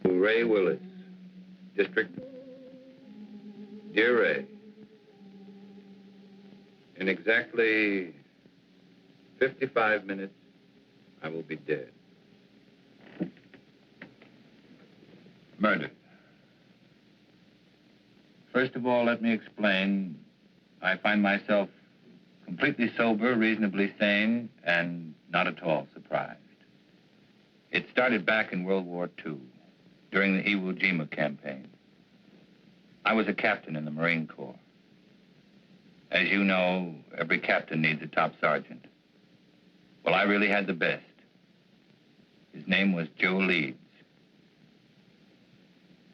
Ray Willis, District. Dear Ray, in exactly 55 minutes, I will be dead. Murdered. First of all, let me explain. I find myself completely sober, reasonably sane, and not at all surprised. It started back in World War II, during the Iwo Jima campaign. I was a captain in the Marine Corps. As you know, every captain needs a top sergeant. Well, I really had the best. His name was Joe Leeds.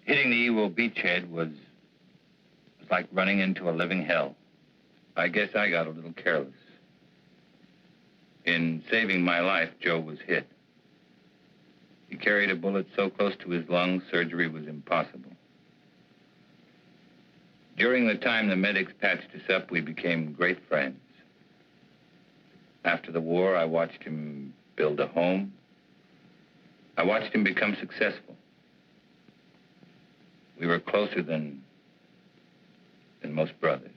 Hitting the Iwo beachhead was like running into a living hell. I guess I got a little careless. In saving my life, Joe was hit. He carried a bullet so close to his lungs, surgery was impossible. During the time the medics patched us up, we became great friends. After the war, I watched him build a home. I watched him become successful. We were closer than most brothers.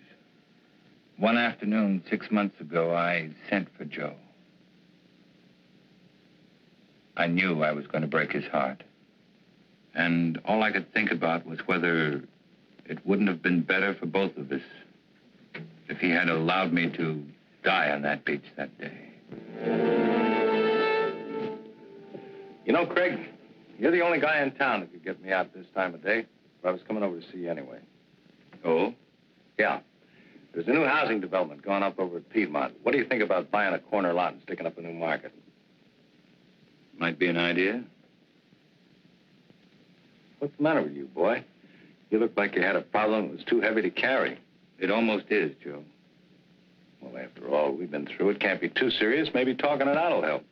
One afternoon, 6 months ago, I sent for Joe. I knew I was going to break his heart. And all I could think about was whether it wouldn't have been better for both of us if he had allowed me to die on that beach that day. You know, Craig, you're the only guy in town that could get me out this time of day. But I was coming over to see you anyway. Oh? Yeah. There's a new housing development going up over at Piedmont. What do you think about buying a corner lot and sticking up a new market? Might be an idea. What's the matter with you, boy? You look like you had a problem that was too heavy to carry. It almost is, Joe. Well, after all we've been through, it can't be too serious. Maybe talking it out will help.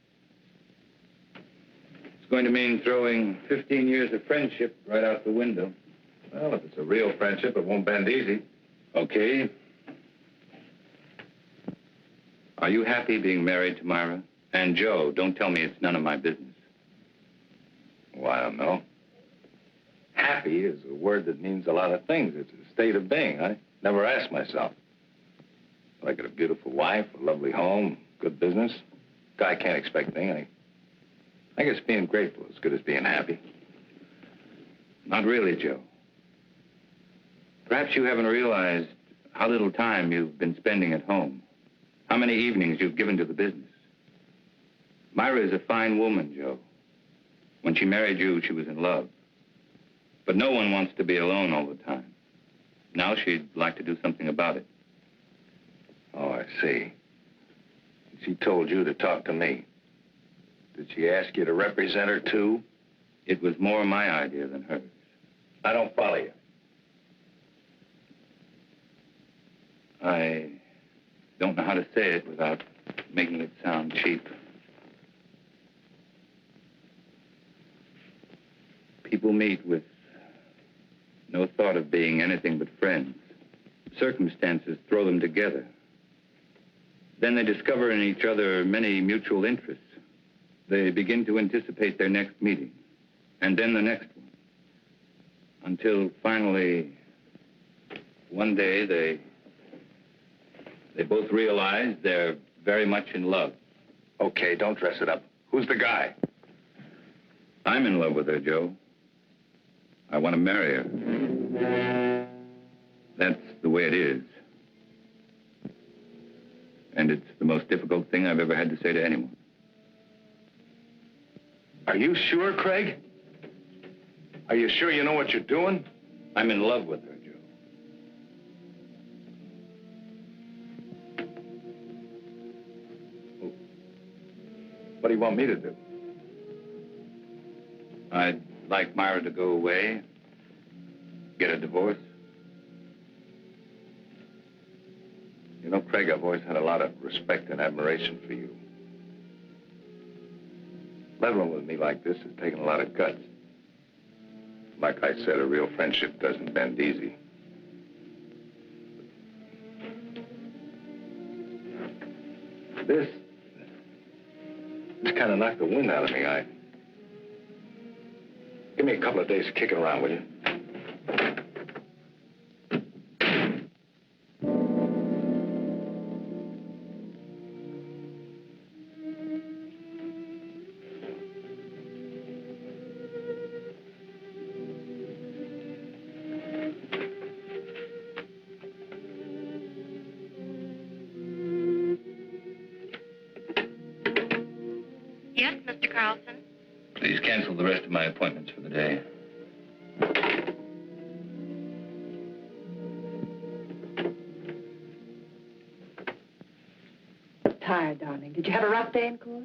It's going to mean throwing 15 years of friendship right out the window. Well, if it's a real friendship, it won't bend easy. Okay. Are you happy being married to Myra? And Joe, don't tell me it's none of my business. Well, I don't know. Happy is a word that means a lot of things. It's a state of being. I never asked myself. I got a beautiful wife, a lovely home, good business. Guy can't expect anything. I guess being grateful is as good as being happy. Not really, Joe. Perhaps you haven't realized how little time you've been spending at home. How many evenings you've given to the business. Myra is a fine woman, Joe. When she married you, she was in love. But no one wants to be alone all the time. Now she'd like to do something about it. Oh, I see. She told you to talk to me. Did she ask you to represent her, too? It was more my idea than hers. I don't follow you. I don't know how to say it without making it sound cheap. People meet with no thought of being anything but friends. Circumstances throw them together. Then they discover in each other many mutual interests. They begin to anticipate their next meeting, and then the next one. Until finally, one day, they both realize they're very much in love. Okay, don't dress it up. Who's the guy? I'm in love with her, Joe. I want to marry her. That's the way it is. And it's the most difficult thing I've ever had to say to anyone. Are you sure, Craig? Are you sure you know what you're doing? I'm in love with her, Joe. What do you want me to do? I'd like Myra to go away, get a divorce. You know, Craig, I've always had a lot of respect and admiration for you. Leveling with me like this has taken a lot of guts. Like I said, a real friendship doesn't bend easy. It's kind of knocked the wind out of me. Give me a couple of days kicking around, will you? Yes, Mr. Carlson? Please cancel the rest of my appointments for the day. Tired, darling. Did you have a rough day in court?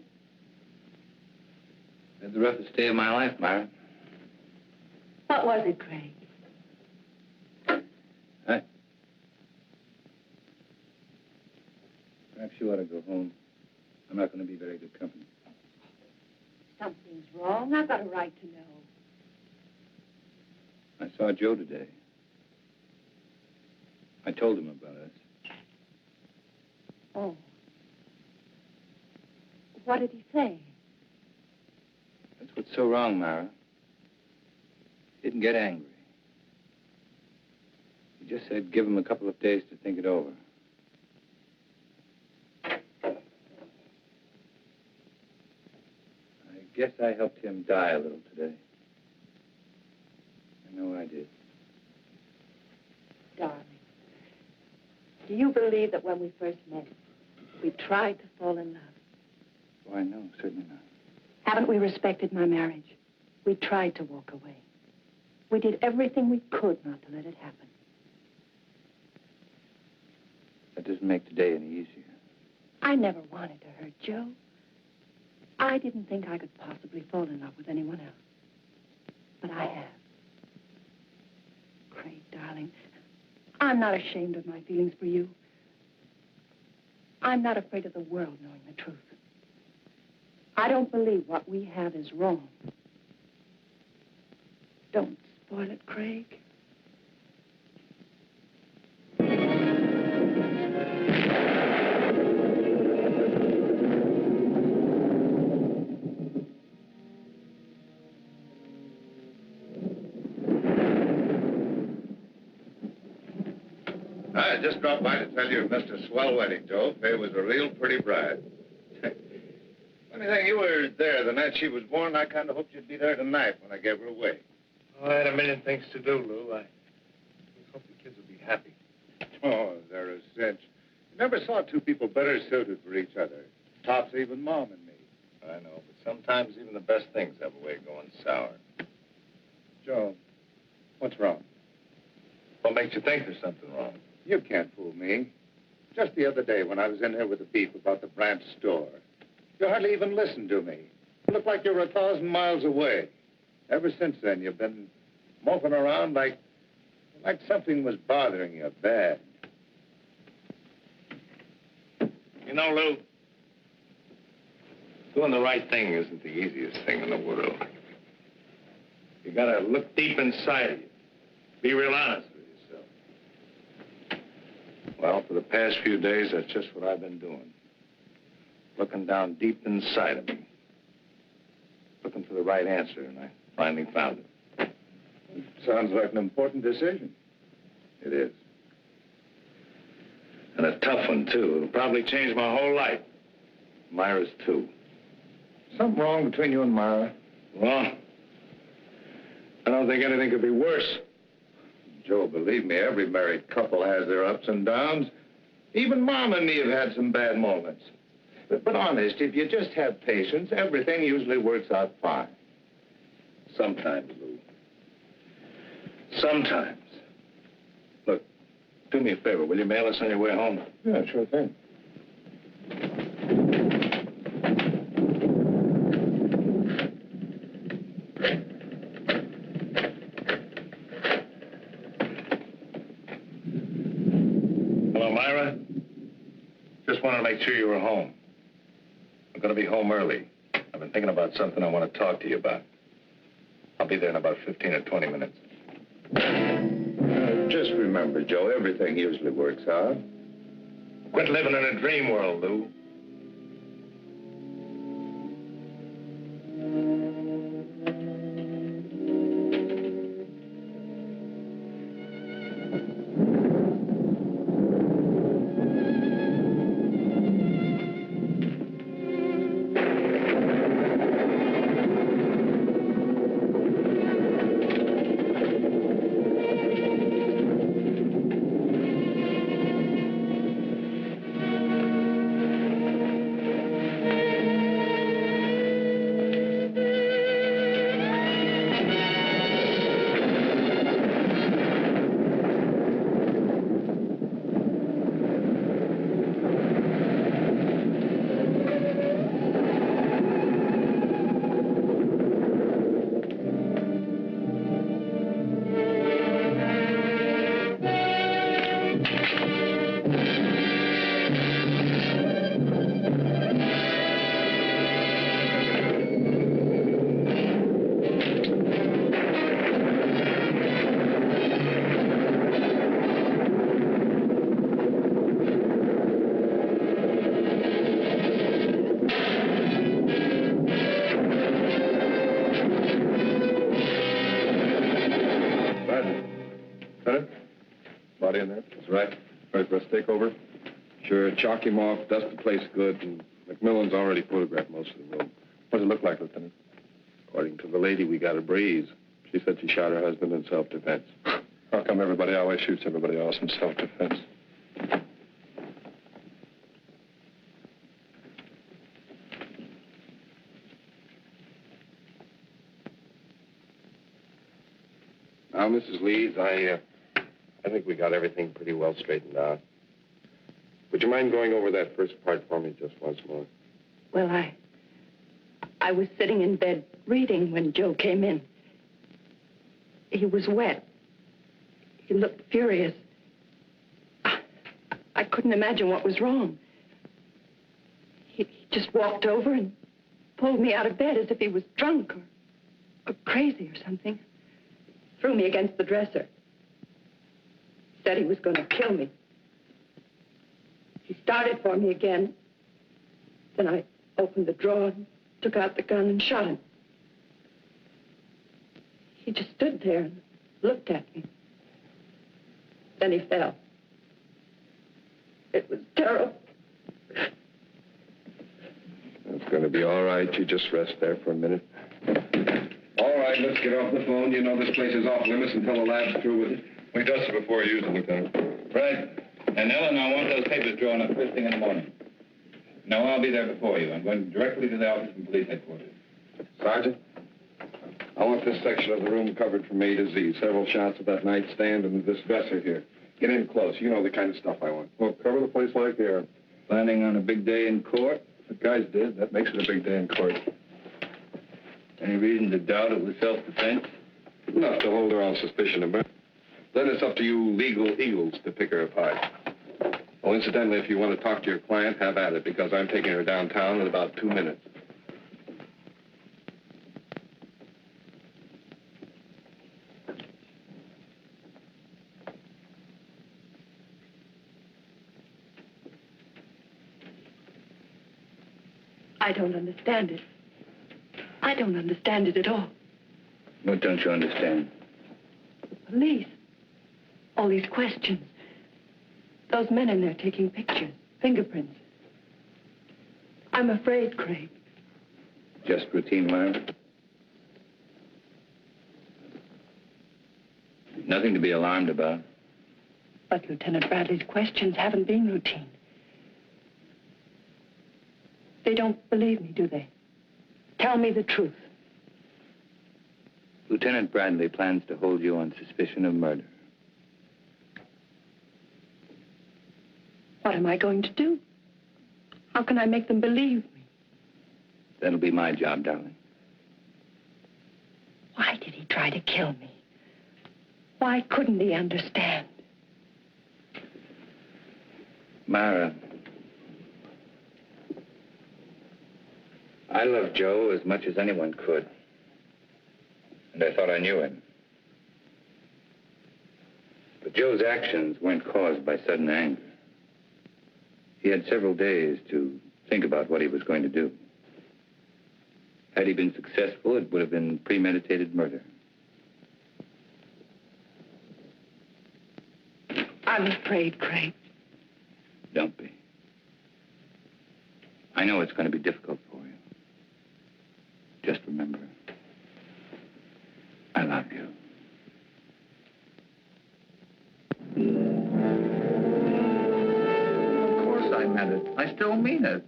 Had the roughest day of my life, Myra. What was it, Craig? Perhaps you ought to go home. I'm not going to be very good company. Something's wrong. I've got a right to know. I saw Joe today. I told him about us. Oh. What did he say? That's what's so wrong, Myra. He didn't get angry. He just said give him a couple of days to think it over. I guess I helped him die a little today. I know I did. Darling, do you believe that when we first met, we tried to fall in love? Why, no, certainly not. Haven't we respected my marriage? We tried to walk away. We did everything we could not to let it happen. That doesn't make today any easier. I never wanted to hurt Joe. I didn't think I could possibly fall in love with anyone else. But I have. Craig, darling, I'm not ashamed of my feelings for you. I'm not afraid of the world knowing the truth. I don't believe what we have is wrong. Don't spoil it, Craig. I just dropped by to tell you it missed a swell wedding, Joe. Faye was a real pretty bride. Funny thing, you were there the night she was born. I kind of hoped you'd be there tonight when I gave her away. Oh, I had a million things to do, Lou. I hope the kids will be happy. Oh, they're a cinch. You never saw two people better suited for each other. Tops even Mom and me. I know, but sometimes even the best things have a way of going sour. Joe, what's wrong? What makes you think there's something wrong? You can't fool me. Just the other day when I was in here with the beef about the branch store, you hardly even listened to me. You looked like you were 1,000 miles away. Ever since then, you've been moping around like something was bothering you bad. You know, Lou, doing the right thing isn't the easiest thing in the world. You gotta look deep inside of you. Be real honest with yourself. Well, for the past few days, that's just what I've been doing. Looking down deep inside of me. Looking for the right answer, and I finally found it. Sounds like an important decision. It is. And a tough one, too. It'll probably change my whole life. Myra's, too. Something wrong between you and Myra? Well, I don't think anything could be worse. Joe, believe me, every married couple has their ups and downs. Even Mom and me have had some bad moments. But honest, if you just have patience, everything usually works out fine. Sometimes, Lou. Sometimes. Look, do me a favor. Will you mail us on your way home? Yeah, sure thing. Hello, Myra. Just wanted to make sure you were home. I'm going to be home early. I've been thinking about something I want to talk to you about. I'll be there in about 15 or 20 minutes. Just remember, Joe, everything usually works out. Quit living in a dream world, Lou. everybody in there? That's right. Ready for us to take over? Sure, chalk him off, dust the place good, and McMillan's already photographed most of the room. What does it look like, Lieutenant? According to the lady, we got a breeze. She said she shot her husband in self-defense. How come everybody always shoots everybody else in self-defense? Now, Mrs. Leeds, I think we got everything pretty well straightened out. Would you mind going over that first part for me just once more? Well, I was sitting in bed reading when Joe came in. He was wet. He looked furious. I couldn't imagine what was wrong. He just walked over and pulled me out of bed as if he was drunk or crazy or something. Threw me against the dresser. Said he was going to kill me. He started for me again. Then I opened the drawer and took out the gun and shot him. He just stood there and looked at me. Then he fell. It was terrible. It's going to be all right. You just rest there for a minute. All right, let's get off the phone. You know this place is off limits until the lab's through with it. We dust it before you use it, Lieutenant. Right. And Ellen, I want those papers drawn up first thing in the morning. No, I'll be there before you. I'm going directly to the office from police headquarters. Sergeant, I want this section of the room covered from A to Z. Several shots of that nightstand and this dresser here. Get in close. You know the kind of stuff I want. Well, cover the place like the air. Planning on a big day in court? The guys did. That makes it a big day in court. Any reason to doubt it was self-defense? Enough to hold her on suspicion of murder. Then it's up to you legal eagles to pick her apart. Oh, incidentally, if you want to talk to your client, have at it, because I'm taking her downtown in about 2 minutes. I don't understand it. I don't understand it at all. What don't you understand? The police. All these questions. Those men in there taking pictures, fingerprints. I'm afraid, Craig. Just routine, Myra? Nothing to be alarmed about. But Lieutenant Bradley's questions haven't been routine. They don't believe me, do they? Tell me the truth. Lieutenant Bradley plans to hold you on suspicion of murder. What am I going to do? How can I make them believe me? That'll be my job, darling. Why did he try to kill me? Why couldn't he understand? Myra, I love Joe as much as anyone could. And I thought I knew him. But Joe's actions weren't caused by sudden anger. He had several days to think about what he was going to do. Had he been successful, it would have been premeditated murder. I'm afraid, Craig. Don't be. I know it's going to be difficult for you. Just remember, I love you. Of course I meant it. I still mean it.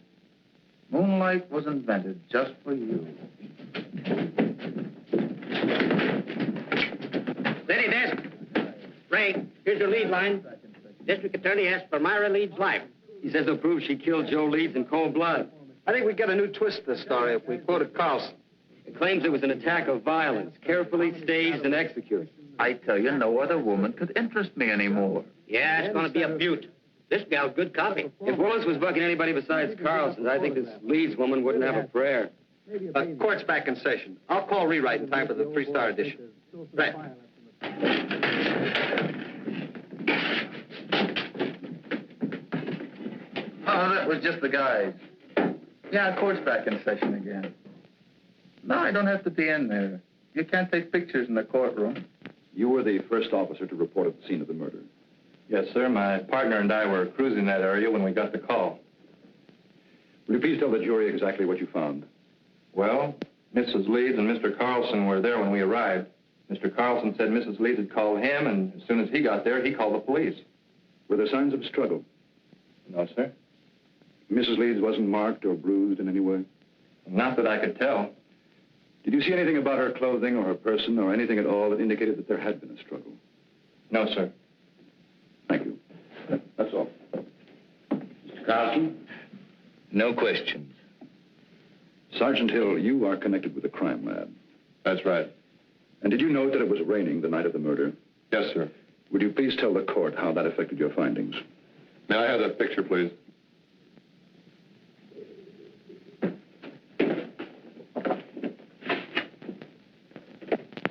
Moonlight was invented just for you. Steady, desk. Ray, here's your lead line. District Attorney asked for Myra Leeds' life. He says he'll prove she killed Joe Leeds in cold blood. I think we get a new twist to the story if we quoted Carlson. It claims it was an attack of violence, carefully staged and executed. I tell you, no other woman could interest me anymore. Yeah, it's going to be a beaut. This gal's good copy. If Willis was bucking anybody besides Carlson, I think this Leeds woman wouldn't have a prayer. Court's back in session. I'll call rewrite in time for the 3-star edition. Right. Oh, that was just the guys. Yeah, court's back in session again. No, I don't have to be in there. You can't take pictures in the courtroom. You were the first officer to report at the scene of the murder. Yes, sir. My partner and I were cruising that area when we got the call. Will you please tell the jury exactly what you found? Well, Mrs. Leeds and Mr. Carlson were there when we arrived. Mr. Carlson said Mrs. Leeds had called him, and as soon as he got there, he called the police. Were there signs of struggle? No, sir. Mrs. Leeds wasn't marked or bruised in any way? Not that I could tell. Did you see anything about her clothing or her person or anything at all that indicated that there had been a struggle? No, sir. Thank you. That's all. Mr. Carlson? No questions. Sergeant Hill, you are connected with the crime lab. That's right. And did you note that it was raining the night of the murder? Yes, sir. Would you please tell the court how that affected your findings? May I have that picture, please?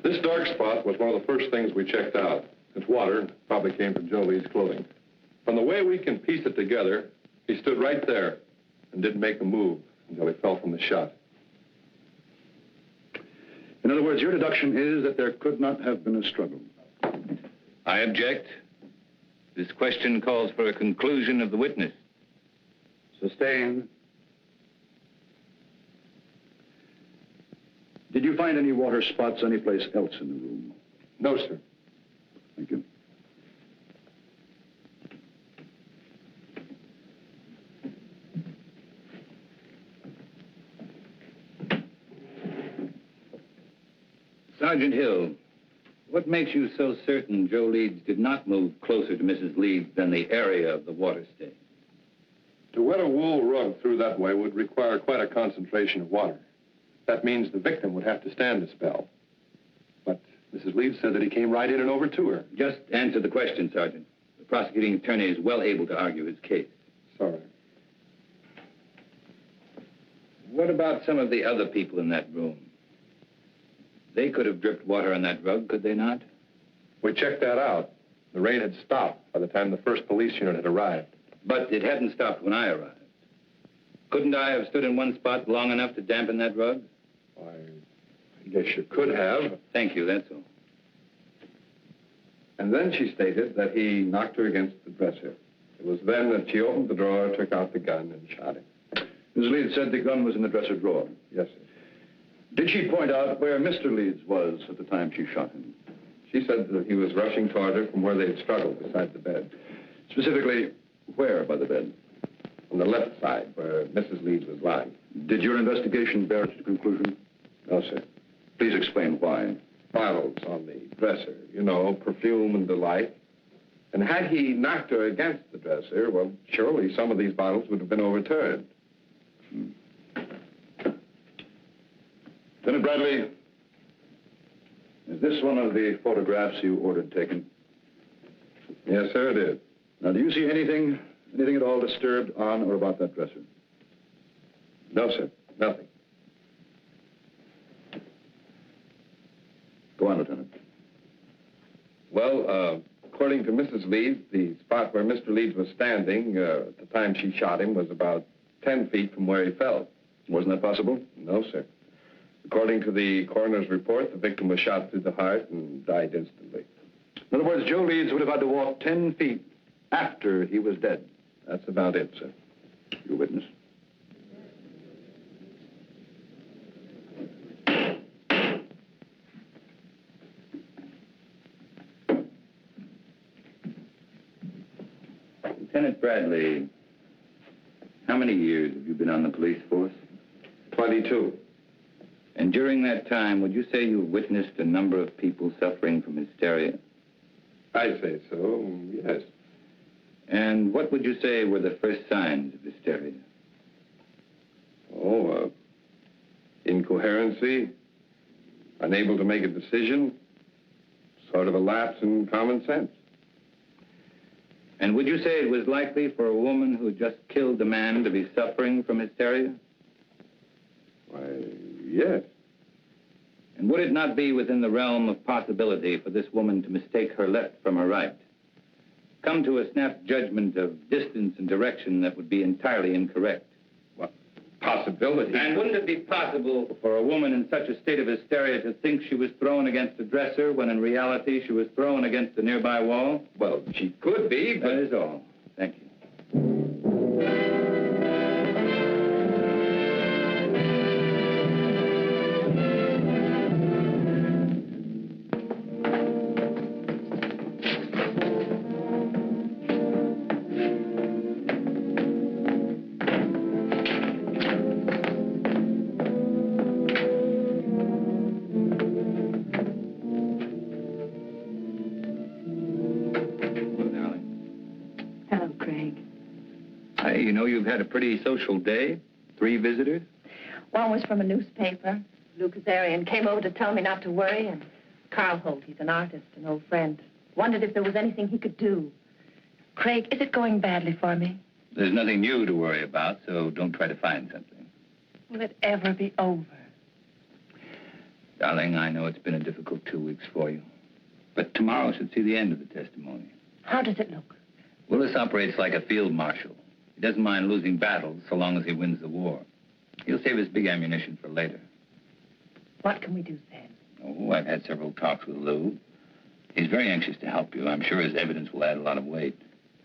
This dark spot was one of the first things we checked out. It's water, probably came from Joe Lee's clothing. From the way we can piece it together, he stood right there and didn't make a move until he fell from the shot. In other words, your deduction is that there could not have been a struggle. I object. This question calls for a conclusion of the witness. Sustained. Did you find any water spots anyplace else in the room? No, sir. Thank you. Sergeant Hill, what makes you so certain Joe Leeds did not move closer to Mrs. Leeds than the area of the water stain? To wet a wool rug through that way would require quite a concentration of water. That means the victim would have to stand a spell. But Mrs. Leeds said that he came right in and over to her. Just answer the question, Sergeant. The prosecuting attorney is well able to argue his case. Sorry. What about some of the other people in that room? They could have dripped water on that rug, could they not? We checked that out. The rain had stopped by the time the first police unit had arrived. But it hadn't stopped when I arrived. Couldn't I have stood in one spot long enough to dampen that rug? Why, I guess you could have. Thank you, that's all. And then she stated that he knocked her against the dresser. It was then that she opened the drawer, took out the gun, and shot him. Ms. Leeds said the gun was in the dresser drawer. Yes, sir. Did she point out where Mr. Leeds was at the time she shot him? She said that he was rushing toward her from where they had struggled beside the bed. Specifically, where by the bed? On the left side, where Mrs. Leeds was lying. Did your investigation bear it to conclusion? No, sir. Please explain why. Bottles on the dresser, you know, perfume and the like. And had he knocked her against the dresser, well, surely some of these bottles would have been overturned. Lieutenant Bradley, is this one of the photographs you ordered taken? Yes, sir, it is. Now, do you see anything at all disturbed on or about that dresser? No, sir, nothing. Go on, Lieutenant. Well, according to Mrs. Leeds, the spot where Mr. Leeds was standing at the time she shot him was about 10 feet from where he fell. Wasn't that possible? No, sir. According to the coroner's report, the victim was shot through the heart and died instantly. In other words, Joe Leeds would have had to walk 10 feet after he was dead. That's about it, sir. Your witness. Lieutenant Bradley, how many years have you been on the police force? 22. And during that time, would you say you witnessed a number of people suffering from hysteria? I'd say so, yes. And what would you say were the first signs of hysteria? Oh, incoherency, unable to make a decision, sort of a lapse in common sense. And would you say it was likely for a woman who just killed a man to be suffering from hysteria? Why, yes. And would it not be within the realm of possibility for this woman to mistake her left from her right? Come to a snap judgment of distance and direction that would be entirely incorrect? What, possibility. And wouldn't it be possible for a woman in such a state of hysteria to think she was thrown against a dresser when in reality she was thrown against a nearby wall? Well, she could be, but... That is all. Thank you. You know you've had a pretty social day. 3 visitors. One was from a newspaper. Lou Kazarian came over to tell me not to worry, and Carl Holt, he's an artist, an old friend, wondered if there was anything he could do. Craig, is it going badly for me? There's nothing new to worry about, so don't try to find something. Will it ever be over? Darling, I know it's been a difficult 2 weeks for you, but tomorrow should see the end of the testimony. How does it look? Willis operates like a field marshal. He doesn't mind losing battles so long as he wins the war. He'll save his big ammunition for later. What can we do then? Oh, I've had several talks with Lou. He's very anxious to help you. I'm sure his evidence will add a lot of weight.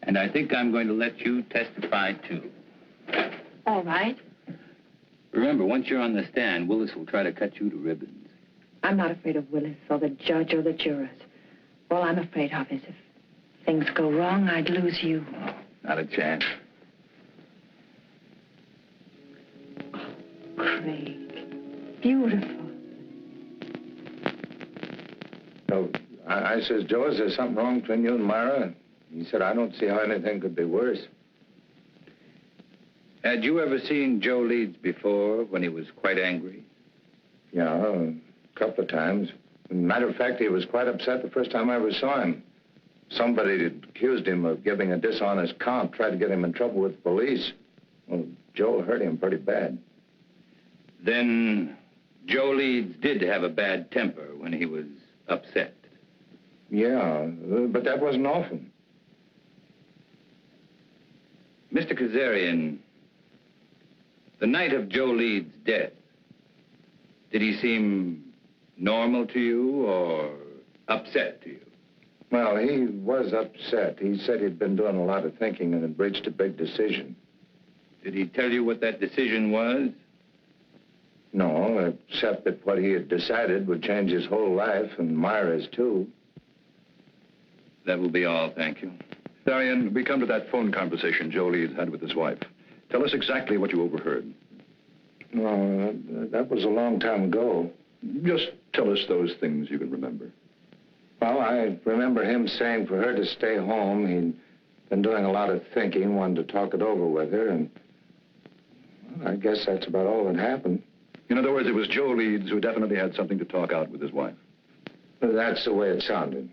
And I think I'm going to let you testify, too. All right. Remember, once you're on the stand, Willis will try to cut you to ribbons. I'm not afraid of Willis or the judge or the jurors. All I'm afraid of is if things go wrong, I'd lose you. Oh, not a chance. Craig, beautiful. So I says, Joe, is there something wrong between you and Myra? He said, I don't see how anything could be worse. Had you ever seen Joe Leeds before when he was quite angry? Yeah, a couple of times. Matter of fact, he was quite upset the first time I ever saw him. Somebody had accused him of giving a dishonest count, tried to get him in trouble with the police. Well, Joe hurt him pretty bad. Then Joe Leeds did have a bad temper when he was upset. Yeah, but that wasn't often. Mr. Kazarian, the night of Joe Leeds' death, did he seem normal to you or upset to you? Well, he was upset. He said he'd been doing a lot of thinking and had reached a big decision. Did he tell you what that decision was? No, except that what he had decided would change his whole life, and Myra's, too. That will be all, thank you. Darian, we come to that phone conversation Joe Leeds had with his wife. Tell us exactly what you overheard. No, that was a long time ago. Just tell us those things you can remember. Well, I remember him saying for her to stay home. He'd been doing a lot of thinking, wanted to talk it over with her, and well, I guess that's about all that happened. In other words, it was Joe Leeds who definitely had something to talk out with his wife. That's the way it sounded.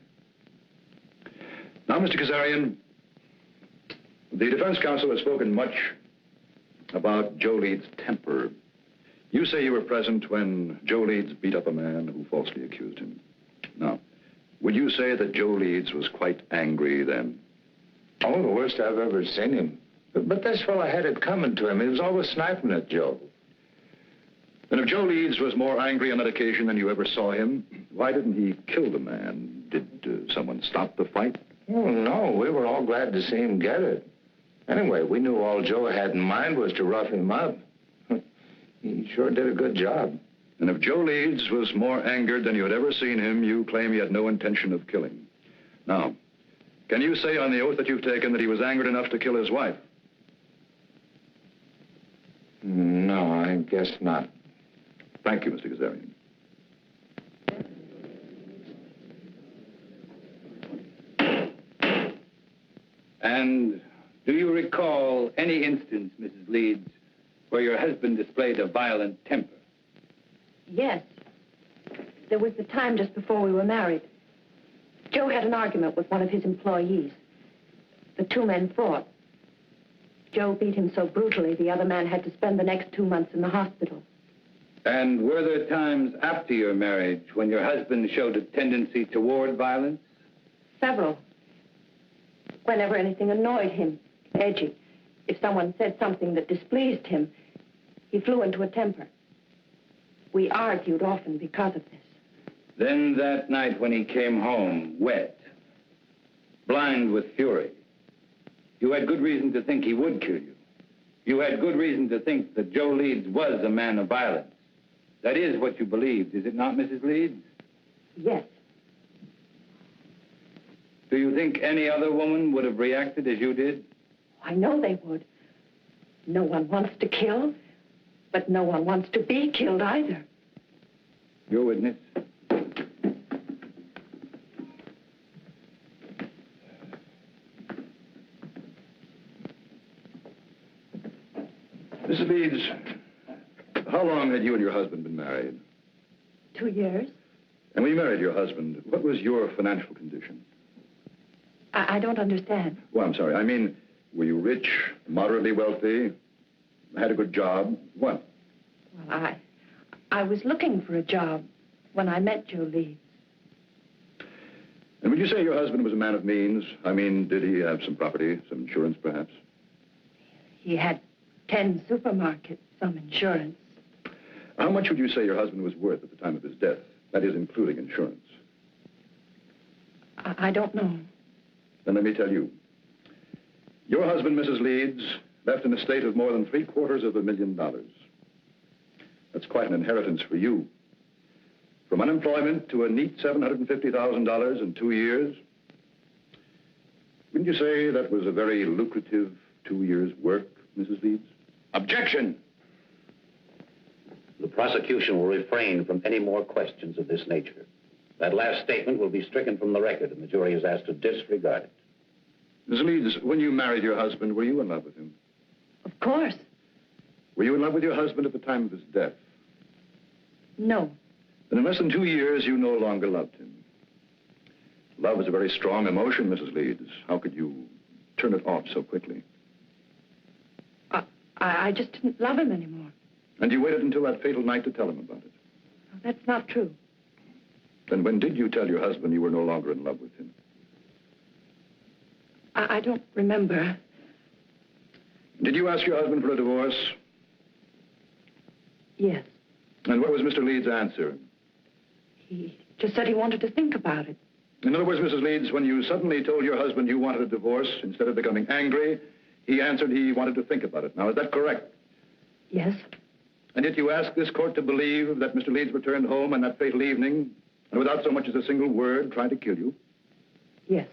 Now, Mr. Kazarian, the defense counsel has spoken much about Joe Leeds' temper. You say you were present when Joe Leeds beat up a man who falsely accused him. Now, would you say that Joe Leeds was quite angry then? Oh, the worst I've ever seen him. But this fellow had it coming to him. He was always sniping at Joe. Then if Joe Leeds was more angry on that occasion than you ever saw him, why didn't he kill the man? Did someone stop the fight? Oh, no. We were all glad to see him get it. Anyway, we knew all Joe had in mind was to rough him up. He sure did a good job. And if Joe Leeds was more angered than you had ever seen him, you claim he had no intention of killing. Now, can you say on the oath that you've taken that he was angered enough to kill his wife? No, I guess not. Thank you, Mr. Kazarian. And do you recall any instance, Mrs. Leeds, where your husband displayed a violent temper? Yes. There was the time just before we were married. Joe had an argument with one of his employees. The 2 men fought. Joe beat him so brutally, the other man had to spend the next 2 months in the hospital. And were there times after your marriage when your husband showed a tendency toward violence? Several. Whenever anything annoyed him, edgy. If someone said something that displeased him, He flew into a temper. We argued often because of this. Then that night when he came home, wet, blind with fury, you had good reason to think he would kill you. You had good reason to think that Joe Leeds was a man of violence. That is what you believed, is it not, Mrs. Leeds? Yes. Do you think any other woman would have reacted as you did? I know they would. No one wants to kill, but no one wants to be killed either. Your witness. Mrs. Leeds, how long had you and your husband been married? 2 years. And when you married your husband, what was your financial condition? I don't understand. Well, I'm sorry. I mean, were you rich, moderately wealthy, had a good job? What? Well, I was looking for a job when I met Joe Leeds. And would you say your husband was a man of means? I mean, did he have some property, some insurance, perhaps? He had 10 supermarkets, some insurance. How much would you say your husband was worth at the time of his death? That is, including insurance. I don't know. Then let me tell you. Your husband, Mrs. Leeds, left an estate of more than $750,000. That's quite an inheritance for you. From unemployment to a neat $750,000 in 2 years. Wouldn't you say that was a very lucrative 2 years' work, Mrs. Leeds? Objection! The prosecution will refrain from any more questions of this nature. That last statement will be stricken from the record, and the jury is asked to disregard it. Ms. Leeds, when you married your husband, were you in love with him? Of course. Were you in love with your husband at the time of his death? No. Then in less than 2 years, you no longer loved him. Love is a very strong emotion, Mrs. Leeds. How could you turn it off so quickly? I just didn't love him anymore. And you waited until that fatal night to tell him about it? That's not true. Then when did you tell your husband you were no longer in love with him? I don't remember. Did you ask your husband for a divorce? Yes. And what was Mr. Leeds' answer? He just said he wanted to think about it. In other words, Mrs. Leeds, when you suddenly told your husband you wanted a divorce, instead of becoming angry, he answered he wanted to think about it. Now, is that correct? Yes. And yet you asked this court to believe that Mr. Leeds returned home on that fatal evening, and without so much as a single word, tried to kill you? Yes.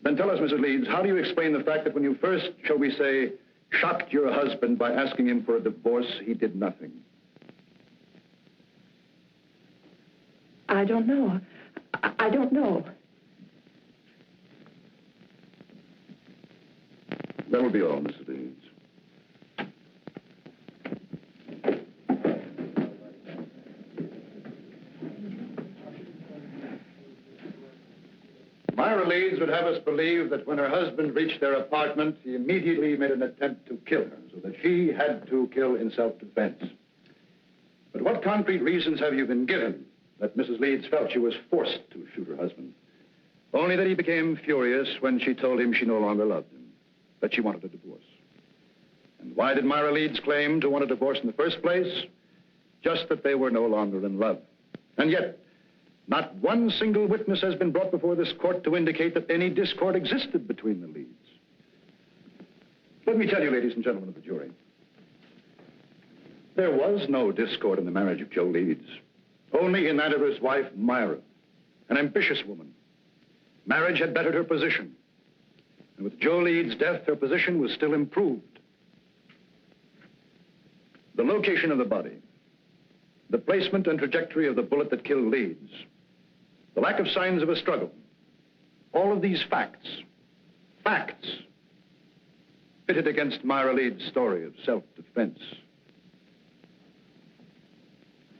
Then tell us, Mrs. Leeds, how do you explain the fact that when you first, shall we say, shocked your husband by asking him for a divorce, he did nothing? I don't know. I don't know. That will be all, Mrs. Leeds. Myra Leeds would have us believe that when her husband reached their apartment, he immediately made an attempt to kill her, so that she had to kill in self-defense. But what concrete reasons have you been given that Mrs. Leeds felt she was forced to shoot her husband? Only that he became furious when she told him she no longer loved him, that she wanted a divorce. And why did Myra Leeds claim to want a divorce in the first place? Just that they were no longer in love. And yet, not one single witness has been brought before this court to indicate that any discord existed between the Leeds. Let me tell you, ladies and gentlemen of the jury, there was no discord in the marriage of Joe Leeds, only in that of his wife, Myra, an ambitious woman. Marriage had bettered her position, and with Joe Leeds' death, her position was still improved. The location of the body, the placement and trajectory of the bullet that killed Leeds, the lack of signs of a struggle, all of these facts, pitted against Myra Leeds' story of self-defense.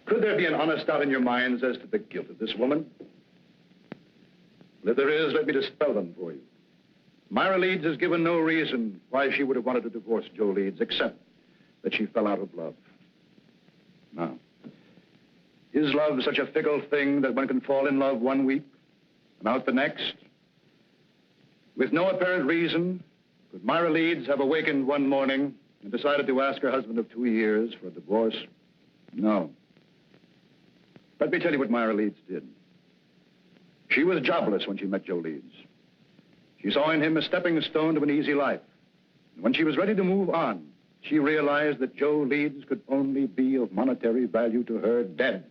Could there be an honest doubt in your minds as to the guilt of this woman? Well, if there is, let me dispel them for you. Myra Leeds has given no reason why she would have wanted to divorce Joe Leeds, except that she fell out of love. Now, is love such a fickle thing that one can fall in love one week and out the next? With no apparent reason, could Myra Leeds have awakened one morning and decided to ask her husband of 2 years for a divorce? No. Let me tell you what Myra Leeds did. She was jobless when she met Joe Leeds. She saw in him a stepping stone to an easy life. And when she was ready to move on, she realized that Joe Leeds could only be of monetary value to her dead.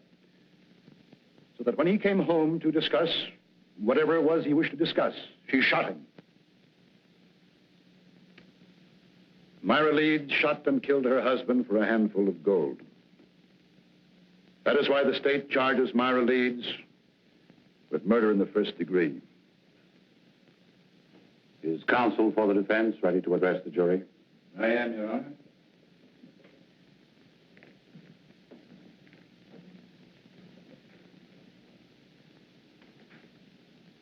So that when he came home to discuss whatever it was he wished to discuss, she shot him. Myra Leeds shot and killed her husband for a handful of gold. That is why the state charges Myra Leeds with murder in the first degree. Is counsel for the defense ready to address the jury? I am, Your Honor.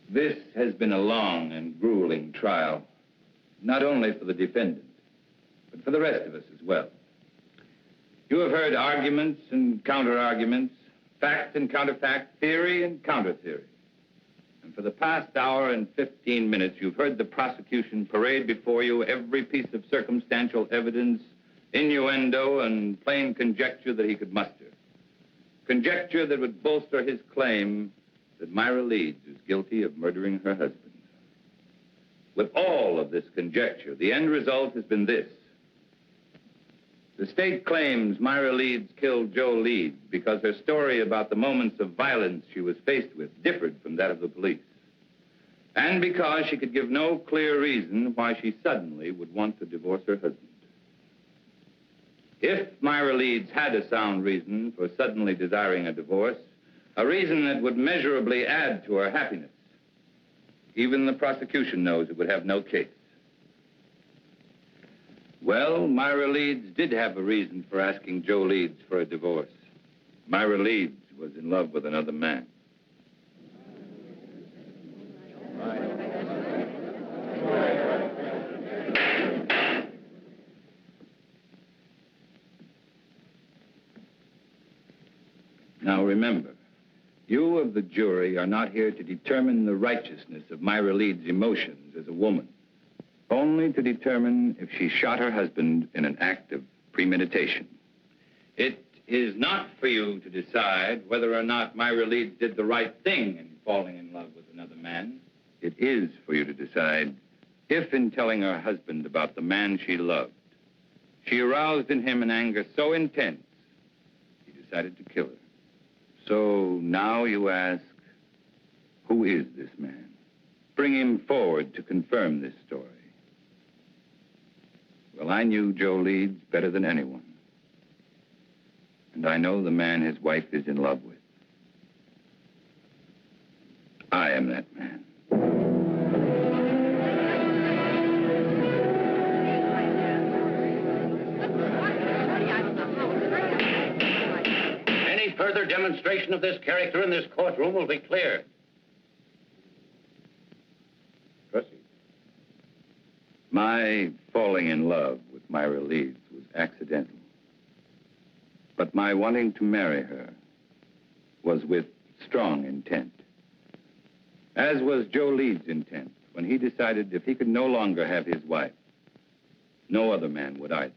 This has been a long and grueling trial, not only for the defendant, but for the rest of us as well. You have heard arguments and counter-arguments, fact and counterfact, theory and counter-theory. And for the past hour and 15 minutes, you've heard the prosecution parade before you every piece of circumstantial evidence, innuendo, and plain conjecture that he could muster. Conjecture that would bolster his claim that Myra Leeds is guilty of murdering her husband. With all of this conjecture, the end result has been this. The state claims Myra Leeds killed Joe Leeds because her story about the moments of violence she was faced with differed from that of the police. And because she could give no clear reason why she suddenly would want to divorce her husband. If Myra Leeds had a sound reason for suddenly desiring a divorce, a reason that would measurably add to her happiness, even the prosecution knows it would have no case. Well, Myra Leeds did have a reason for asking Joe Leeds for a divorce. Myra Leeds was in love with another man. Now remember, you of the jury are not here to determine the righteousness of Myra Leeds' emotions as a woman, only to determine if she shot her husband in an act of premeditation. It is not for you to decide whether or not Myra Leeds did the right thing in falling in love with another man. It is for you to decide if, in telling her husband about the man she loved, she aroused in him an anger so intense, he decided to kill her. So now you ask, who is this man? Bring him forward to confirm this story. Well, I knew Joe Leeds better than anyone. And I know the man his wife is in love with. I am that man. Any further demonstration of this character in this courtroom will be clear. Proceed. My falling in love with Myra Leeds was accidental. But my wanting to marry her was with strong intent. As was Joe Leeds' intent when he decided if he could no longer have his wife, no other man would either.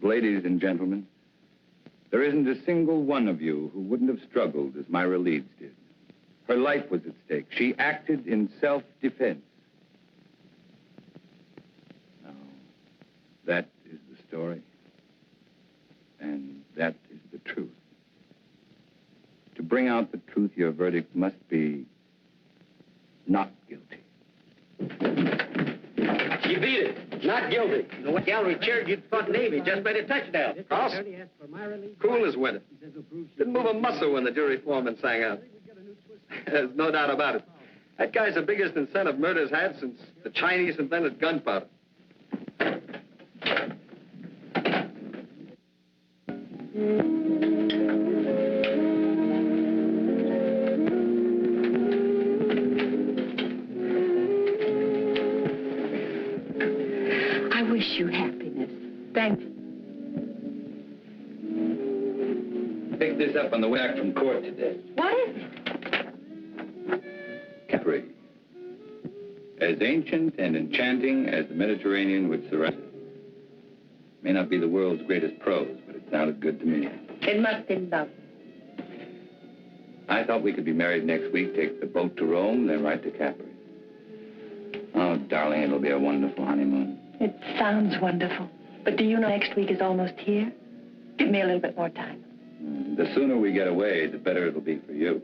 Ladies and gentlemen, there isn't a single one of you who wouldn't have struggled as Myra Leeds did. Her life was at stake. She acted in self-defense. Now, that is the story. And that is the truth. To bring out the truth, your verdict must be not guilty. You beat it. Not guilty. The gallery cheered you thought Navy just made a touchdown. Cross? Cool as winter. Didn't move a muscle when the jury foreman sang out. There's no doubt about it. That guy's the biggest incentive murder's had since the Chinese invented gunpowder. I wish you happiness. Thank you. Pick this up on the way back from court today. What is it? Capri. As ancient and enchanting as the Mediterranean would surround it. May not be the world's greatest prose, but it sounded good to me. It must be love. I thought we could be married next week, take the boat to Rome, then right to Capri. Oh, darling, it'll be a wonderful honeymoon. It sounds wonderful. But do you know next week is almost here? Give me a little bit more time. The sooner we get away, the better it'll be for you.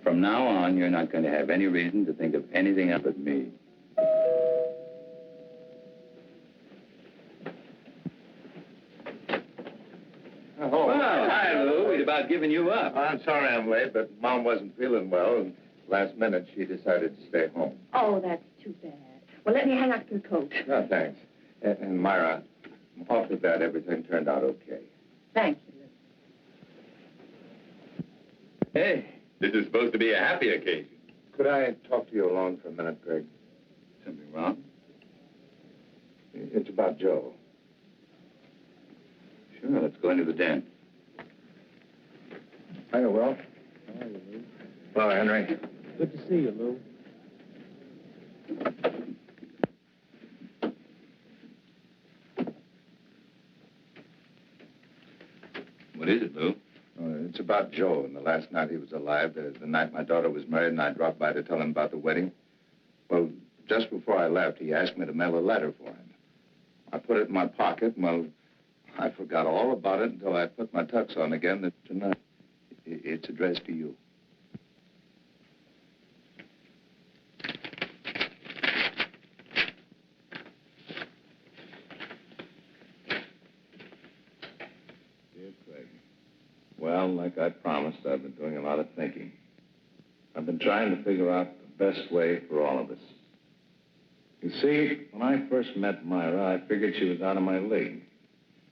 From now on, you're not going to have any reason to think of anything else but me. Oh, Well, hi, Lou. We'd about given you up. I'm sorry I'm late, but Mom wasn't feeling well, and last minute she decided to stay home. Oh, that's too bad. Well, let me hang up your coat. No, thanks. And Myra, I'm awfully glad everything turned out okay. Thank you, Lou. Hey, this is supposed to be a happy occasion. Could I talk to you alone for a minute, Greg? Something wrong? It's about Joe. Sure, let's go into the den. Hiya, Will. How are you, Lou? Hello, Henry. Good to see you, Lou. What is it, Lou? It's about Joe and the last night he was alive, the night my daughter was married, and I dropped by to tell him about the wedding. Well, just before I left, he asked me to mail a letter for him. I put it in my pocket, and, well, I forgot all about it until I put my tux on again tonight. It's addressed to you. Dear Craig, well, like I promised, I've been doing a lot of thinking. I've been trying to figure out the best way for all of us. You see, when I first met Myra, I figured she was out of my league.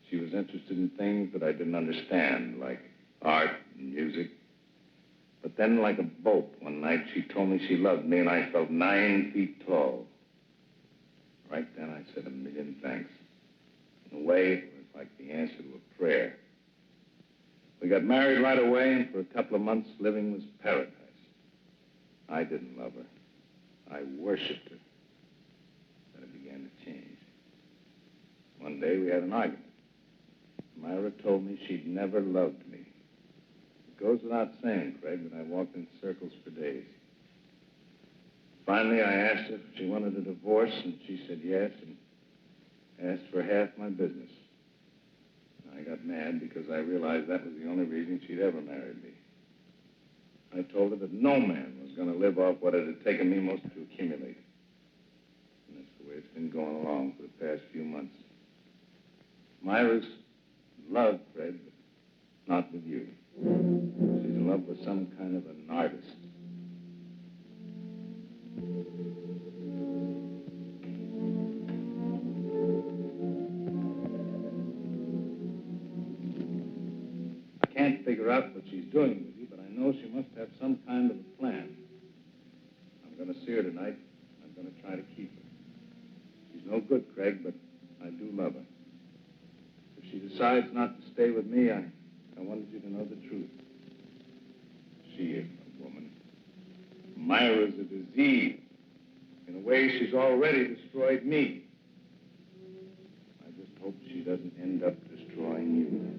She was interested in things that I didn't understand, like art and music. But then, like a bolt, one night, she told me she loved me, and I felt 9 feet tall. Right then, I said a million thanks. In a way, it was like the answer to a prayer. We got married right away, and for a couple of months, living was paradise. I didn't love her. I worshipped her. Then it began to change. One day, we had an argument. Myra told me she'd never loved me. It goes without saying, Craig, that I walked in circles for days. Finally, I asked her if she wanted a divorce, and she said yes, and asked for half my business. I got mad because I realized that was the only reason she'd ever married me. I told her that no man was going to live off what it had taken me most to accumulate. And that's the way it's been going along for the past few months. Myra's in love, Fred, but not with you. She's in love with some kind of an artist. I can't figure out what she's doing with you, but I know she must have some kind of a plan. I'm going to see her tonight. I'm going to try to keep her. She's no good, Craig, but I do love her. If she decides not to stay with me, I wanted you to know the truth. She isn't a woman. Myra's a disease. In a way, she's already destroyed me. I just hope she doesn't end up destroying you.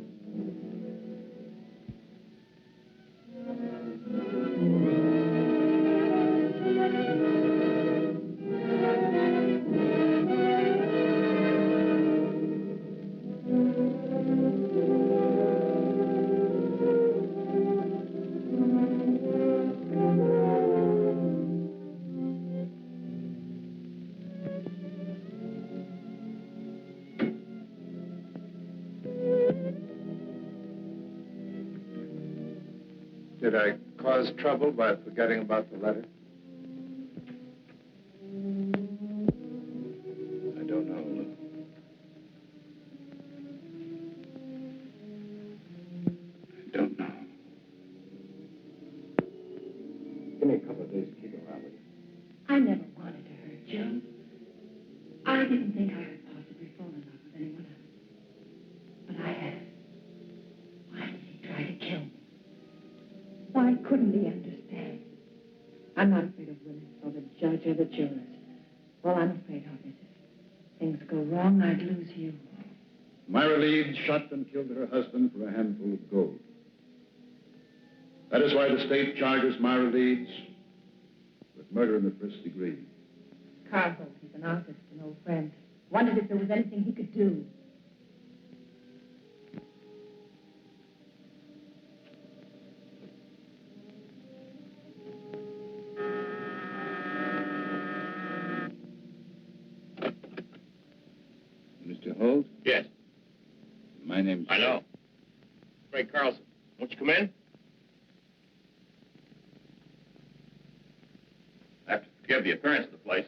Did I cause trouble by forgetting about the letter? I don't know, Lou. I don't know. Give me a couple of days to keep around with you. I never wanted to hurt Joe. I didn't think I could possibly fall in love with anyone else. But I have. Why did he try to kill me? Why couldn't he understand? I'm not afraid of Willis or the judge or the jurors. All I'm afraid of is if things go wrong, I'd lose you. Myra Leeds shot and killed her husband for a handful of gold. That is why the state charges Myra Leeds with murder in the first degree. Carl, he's an artist, an old friend. Wondered if there was anything he could do. Mr. Holt? Yes. My name's... I know. Frank Carlson. Won't you come in? I have to forgive the appearance of the place.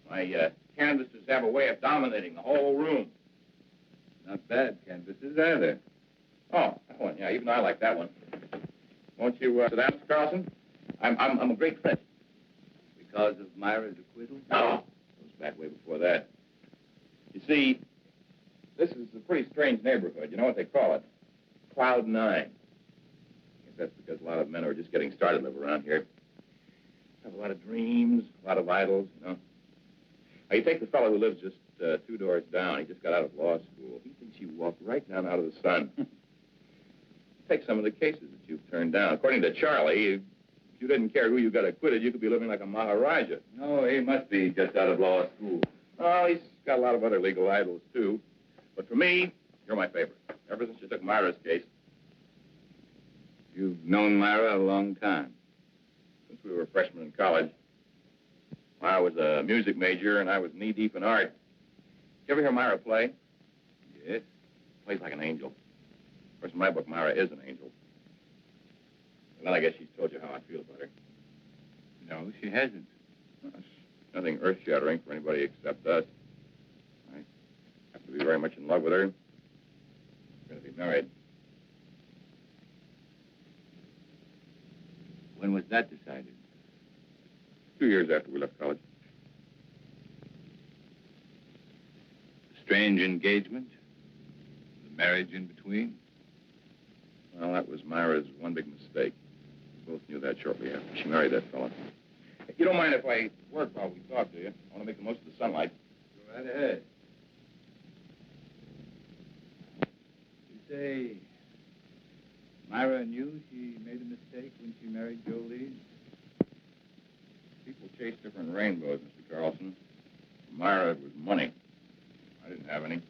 My canvases have a way of dominating the whole room. Not bad canvases, are they? Oh, that one, yeah, even I like that one. Won't you sit down, Mr. Carlson? I'm a great friend. Because of Myra's acquittal? No. It goes back way before that. You see, this is a pretty strange neighborhood. You know what they call it? Cloud 9. I guess that's because a lot of men who are just getting started live around here. Have a lot of dreams, a lot of idols, you know. Now, you take the fellow who lives just 2 doors down. He just got out of law school. He thinks you walk right down out of the sun. Take some of the cases that you've turned down. According to Charlie, if you didn't care who you got acquitted, you could be living like a Maharaja. No, he must be just out of law school. Oh, he's got a lot of other legal idols, too. But for me, you're my favorite. Ever since you took Myra's case. You've known Myra a long time. Since we were freshmen in college. I was a music major, and I was knee-deep in art. You ever hear Myra play? Yes. Plays like an angel. Of course, in my book, Myra is an angel. And then I guess she's told you how I feel about her. No, she hasn't. Well, it's nothing earth-shattering for anybody except us. I have to be very much in love with her. We're going to be married. When was that decided? 2 years after we left college. Strange engagement? The marriage in between? Well, that was Myra's one big mistake. We both knew that shortly after she married that fella. You don't mind if I work while we talk, do you? I want to make the most of the sunlight. Go right ahead. You say Myra knew she made a mistake when she married Joe Leeds? People chase different rainbows, Mr. Carlson. For Myra, it was money. I didn't have any.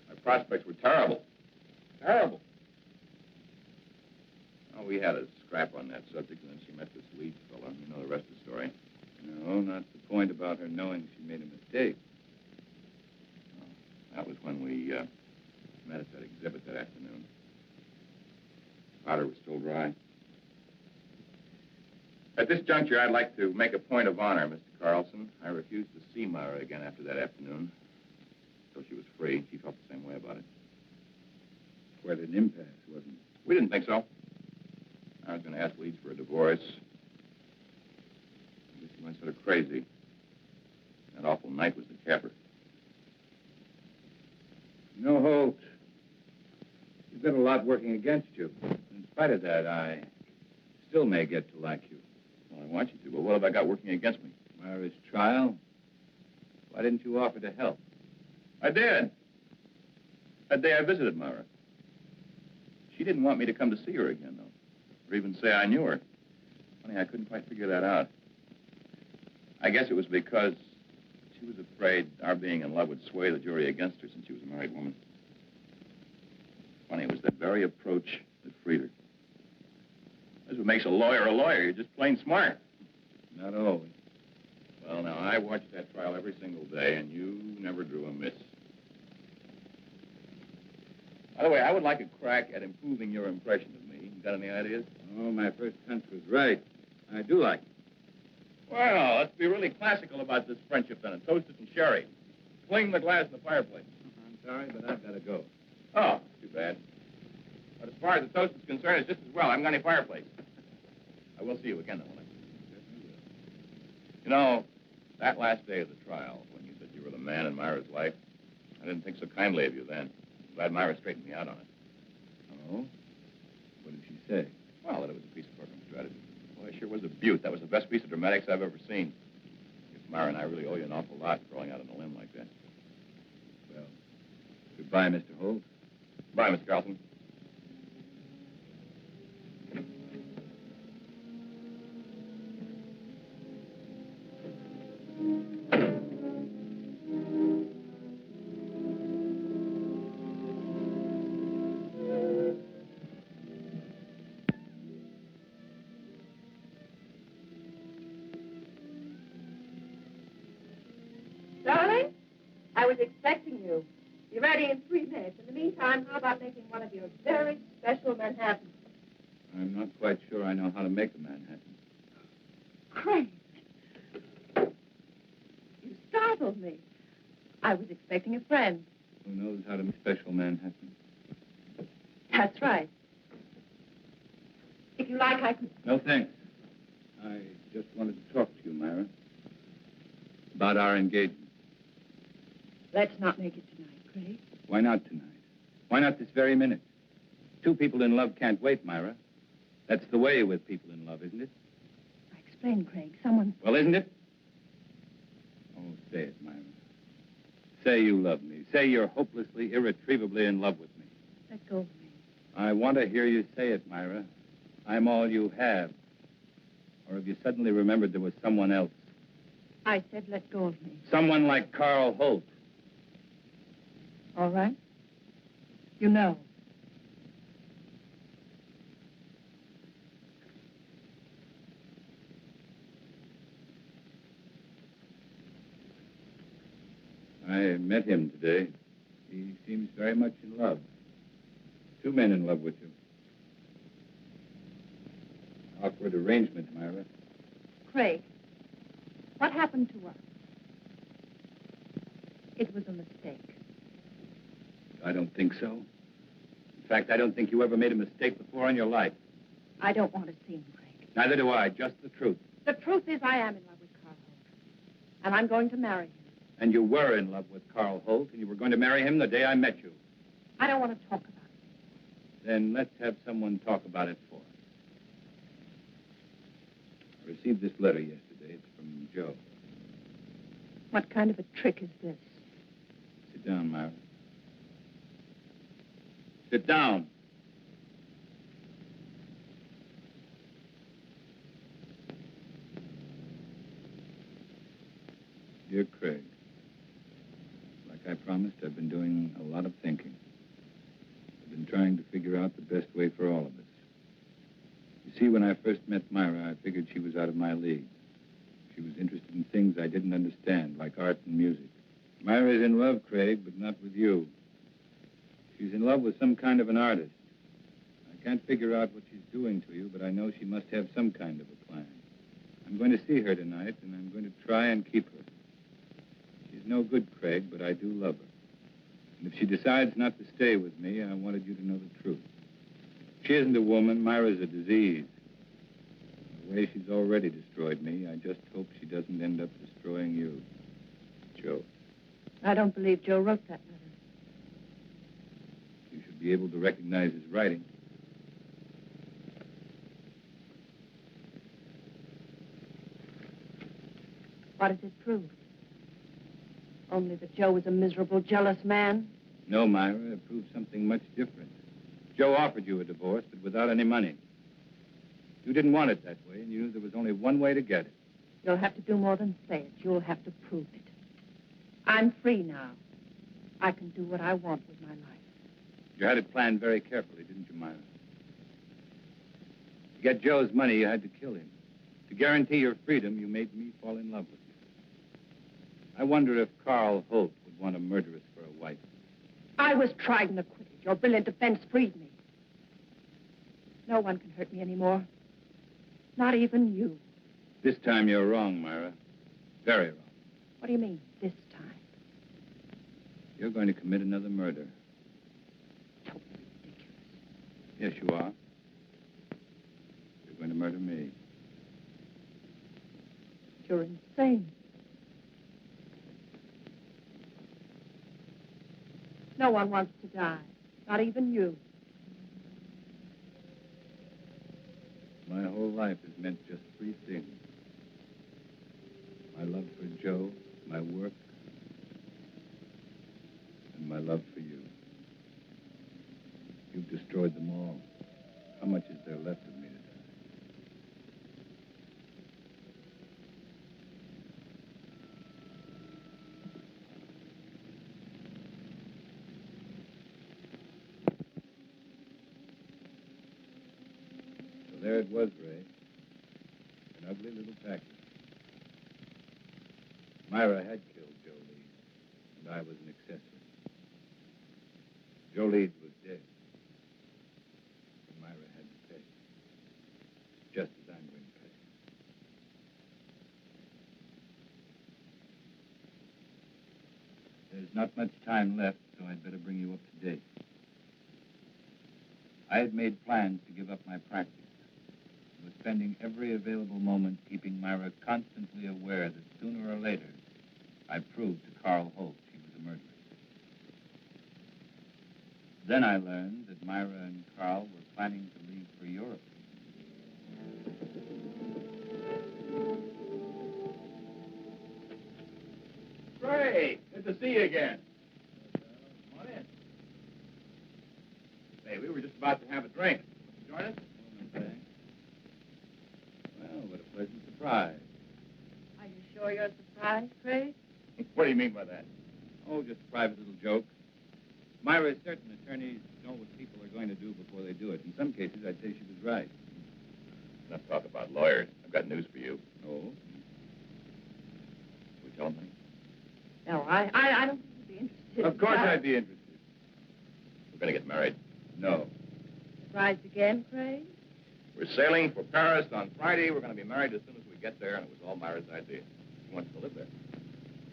My prospects were terrible. Terrible. Oh, we had a scrap on that subject, and then she met this Leeds fella. You know the rest of the story. No, not the point about her knowing she made a mistake. Oh, that was when we met at that exhibit that afternoon. Powder was still dry. At this juncture, I'd like to make a point of honor, Mr. Carlson. I refused to see Myra again after that afternoon. Until she was free. She felt the same way about it. Quite an impasse, wasn't it? We didn't think so. I was going to ask Leeds for a divorce. I guess he went sort of crazy. That awful night was the capper. No, Holt. You've got a lot working against you. In spite of that, I still may get to like you. Well, I want you to, but what have I got working against me? Myra's trial? Why didn't you offer to help? I did. That day I visited Myra. She didn't want me to come to see her again, though. Or even say I knew her. Funny, I couldn't quite figure that out. I guess it was because she was afraid our being in love would sway the jury against her since she was a married woman. Funny, it was that very approach that freed her. That's what makes a lawyer a lawyer. You're just plain smart. Not always. Well, now, I watched that trial every single day, and you never drew a miss. By the way, I would like a crack at improving your impression of me. You got any ideas? Oh, my first hunch was right. I do like it. Well, let's be really classical about this friendship, then, and toast it in sherry. Fling the glass in the fireplace. I'm sorry, but I've got to go. Oh, too bad. But as far as the toast is concerned, it's just as well. I haven't got any fireplace. I will see you again, though, won't I? You know, that last day of the trial, when you said you were the man in Myra's life, I didn't think so kindly of you then. I'm glad Myra straightened me out on it. Oh? What did she say? Well, that it was a piece of program strategy. Well, it sure was a beaut. That was the best piece of dramatics I've ever seen. I guess Myra and I really owe you an awful lot for going out on a limb like that. Well, Goodbye, Mr. Holt. Bye, Mr. Carlson. Darling, I was expecting you. Be ready in 3 minutes. In the meantime, how about making one of your very special Manhattans? I'm not quite sure I know how to make a Manhattan. Craig, you startled me. I was expecting a friend. Who knows how to make special Manhattan? That's right. If you like, I could... No, thanks. I just wanted to talk to you, Myra, about our engagement. Let's not make it tonight, Craig. Why not tonight? Why not this very minute? Two people in love can't wait, Myra. That's the way with people in love, isn't it? Explain, Craig. Someone... Well, isn't it? Oh, say it, Myra. Say you love me. Say you're hopelessly, irretrievably in love with me. Let go of me. I want to hear you say it, Myra. I'm all you have. Or have you suddenly remembered there was someone else? I said let go of me. Someone like Carl Holt. All right. You know. I met him today. He seems very much in love. Two men in love with you. Awkward arrangement, Myra. Craig, what happened to us? It was a mistake. I don't think so. In fact, I don't think you ever made a mistake before in your life. I don't want to see him, Craig. Neither do I. Just the truth. The truth is I am in love with Carl Holt. And I'm going to marry him. And you were in love with Carl Holt, and you were going to marry him the day I met you. I don't want to talk about it. Then let's have someone talk about it for us. I received this letter yesterday. It's from Joe. What kind of a trick is this? Sit down, Myra. Sit down. Dear Craig, like I promised, I've been doing a lot of thinking. I've been trying to figure out the best way for all of us. You see, when I first met Myra, I figured she was out of my league. She was interested in things I didn't understand, like art and music. Myra's in love, Craig, but not with you. She's in love with some kind of an artist. I can't figure out what she's doing to you, but I know she must have some kind of a plan. I'm going to see her tonight, and I'm going to try and keep her. She's no good, Craig, but I do love her. And if she decides not to stay with me, I wanted you to know the truth. She isn't a woman. Myra's a disease. The way she's already destroyed me, I just hope she doesn't end up destroying you. Joe. I don't believe Joe wrote that letter. You should be able to recognize his writing. What does it prove? Only that Joe was a miserable, jealous man? No, Myra, it proves something much different. Joe offered you a divorce, but without any money. You didn't want it that way, and you knew there was only one way to get it. You'll have to do more than say it. You'll have to prove it. I'm free now. I can do what I want with my life. You had it planned very carefully, didn't you, Myra? To get Joe's money, you had to kill him. To guarantee your freedom, you made me fall in love with you. I wonder if Carl Holt would want a murderess for a wife. I was tried and acquitted. Your brilliant defense freed me. No one can hurt me anymore. Not even you. This time you're wrong, Myra. Very wrong. What do you mean, this time? You're going to commit another murder. Totally ridiculous. Yes, you are. You're going to murder me. You're insane. No one wants to die. Not even you. My whole life has meant just three things. My love for Joe, my work, and my love for you. destroyed them all. How much is there left of me to die? So there it was, Ray. An ugly little package. Myra had killed Joe Leeds, and I was an accessory. Joe Leeds was dead. And Myra had to pay. Just as I'm going to pay. There's not much time left, so I'd better bring you up to date. I had made plans to give up my practice. I was spending every available moment keeping Myra constantly aware that sooner or later, I'd prove to Carl Holt she was a murderess. Then I learned that Myra and Carl were planning to leave for Europe. Great. Good to see you again. Come on in. Hey, we were just about to have a drink. Join us? Well, what a pleasant surprise. Are you sure you're surprised, Craig? What do you mean by that? Oh, just a private little joke. Myra, certain attorneys know what people are going to do before they do it. In some cases, I'd say she was right. Let's talk about lawyers. I've got news for you. Oh? We tell them? No, I don't think you'd be interested. Of course I'd be interested. We're going to get married. No. Surprised again, Craig? We're sailing for Paris on Friday. We're going to be married as soon as we get there, and it was all Myra's idea. She wants to live there.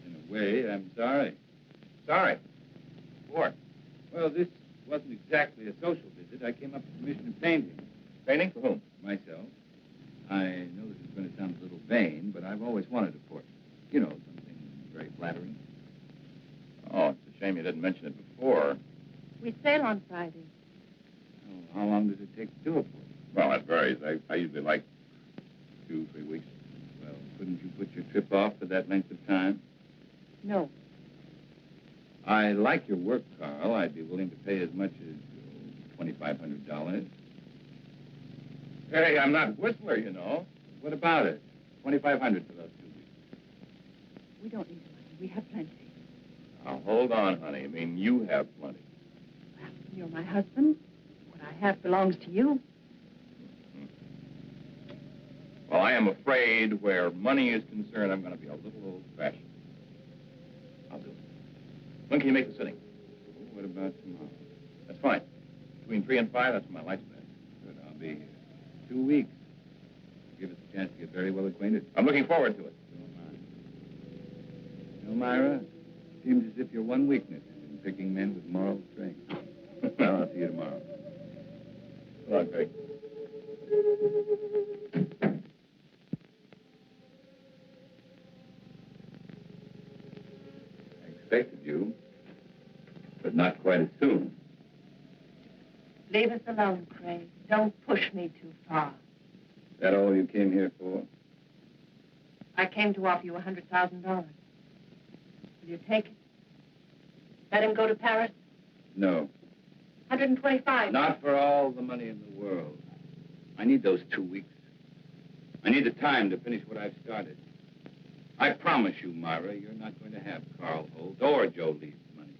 In a way, I'm sorry. Sorry. What? Well, this wasn't exactly a social visit. I came up with permission to paint him. Painting? For whom? Myself. I know this is going to sound a little vain, but I've always wanted a portrait. You know, something very flattering. Oh, it's a shame you didn't mention it before. We sail on Friday. Oh, how long does it take to do a portrait? Well, that varies. I usually like 2, 3 weeks. Well, couldn't you put your trip off for that length of time? No. I like your work, Carl. I'd be willing to pay as much as $2,500. Hey, I'm not Whistler, you know. What about it? $2,500 for those 2 weeks. We don't need the money. We have plenty. Now, hold on, honey. I mean, you have plenty. Well, you're my husband. What I have belongs to you. Well, I am afraid where money is concerned, I'm going to be a little old-fashioned. I'll do it. When can you make the sitting? What about tomorrow? That's fine. Between 3 and 5, that's when my light's bad. Good, I'll be here. 2 weeks. Give us a chance to get very well acquainted. I'm looking forward to it. You know, Myra, seems as if your one weakness is in picking men with moral strength. Well, I'll see you tomorrow. Come on, Craig. I expected you, but not quite as soon. Leave us alone, Craig. Don't push me too far. Is that all you came here for? I came to offer you $100,000. Will you take it? Let him go to Paris? No. 125. Not for all the money in the world. I need those 2 weeks. I need the time to finish what I've started. I promise you, Myra, you're not going to have Carl Holt or Joe Leeds' money.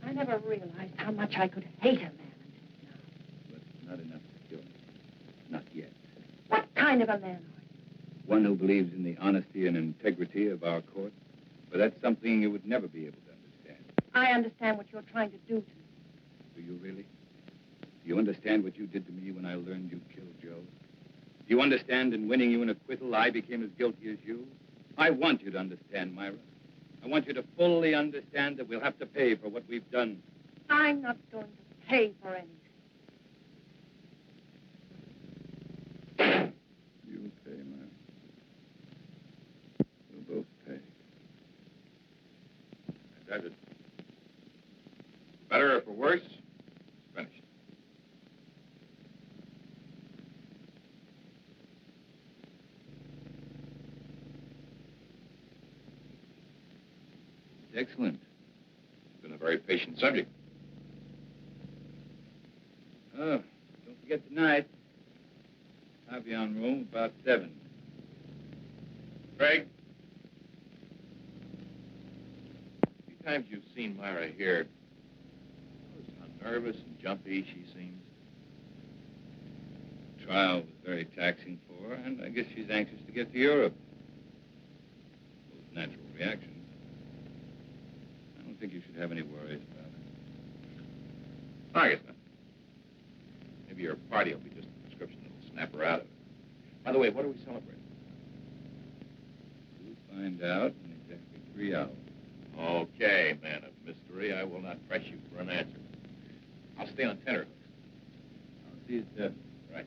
I never realized how much I could hate a man until now. But not enough to kill me. Not yet. What kind of a man are you? One who believes in the honesty and integrity of our court. But that's something you would never be able to understand. I understand what you're trying to do to me. Do you really? Do you understand what you did to me when I learned you killed Joe? Do you understand in winning you an acquittal, I became as guilty as you? I want you to understand, Myra. I want you to fully understand that we'll have to pay for what we've done. I'm not going to pay for anything. You'll pay, Myra. We'll both pay. Does it? Better or for worse, it's finished. It's excellent. It's been a very patient subject. Good night. I'll be on room about 7. Craig? A few times you've seen Myra here. Notice how nervous and jumpy she seems. The trial was very taxing for her, and I guess she's anxious to get to Europe. Those natural reactions. I don't think you should have any worries about it. I guess not. Maybe your party will be just a prescription that'll snap her out of it. By the way, what are we celebrating? We'll find out in exactly 3 hours. Okay, man of mystery. I will not press you for an answer. I'll stay on tenterhooks. I'll see you at 7. Right.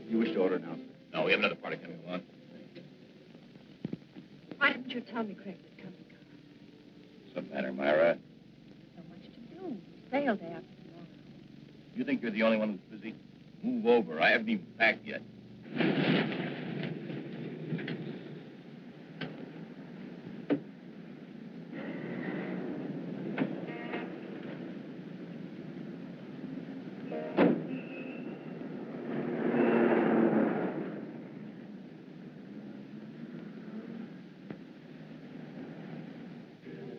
You wish to order now, sir? No, we have another party coming along. Why didn't you tell me Craig was coming? What's the matter, Myra? So much to do. Sale day after tomorrow. You think you're the only one who's busy? Move over. I haven't even packed yet.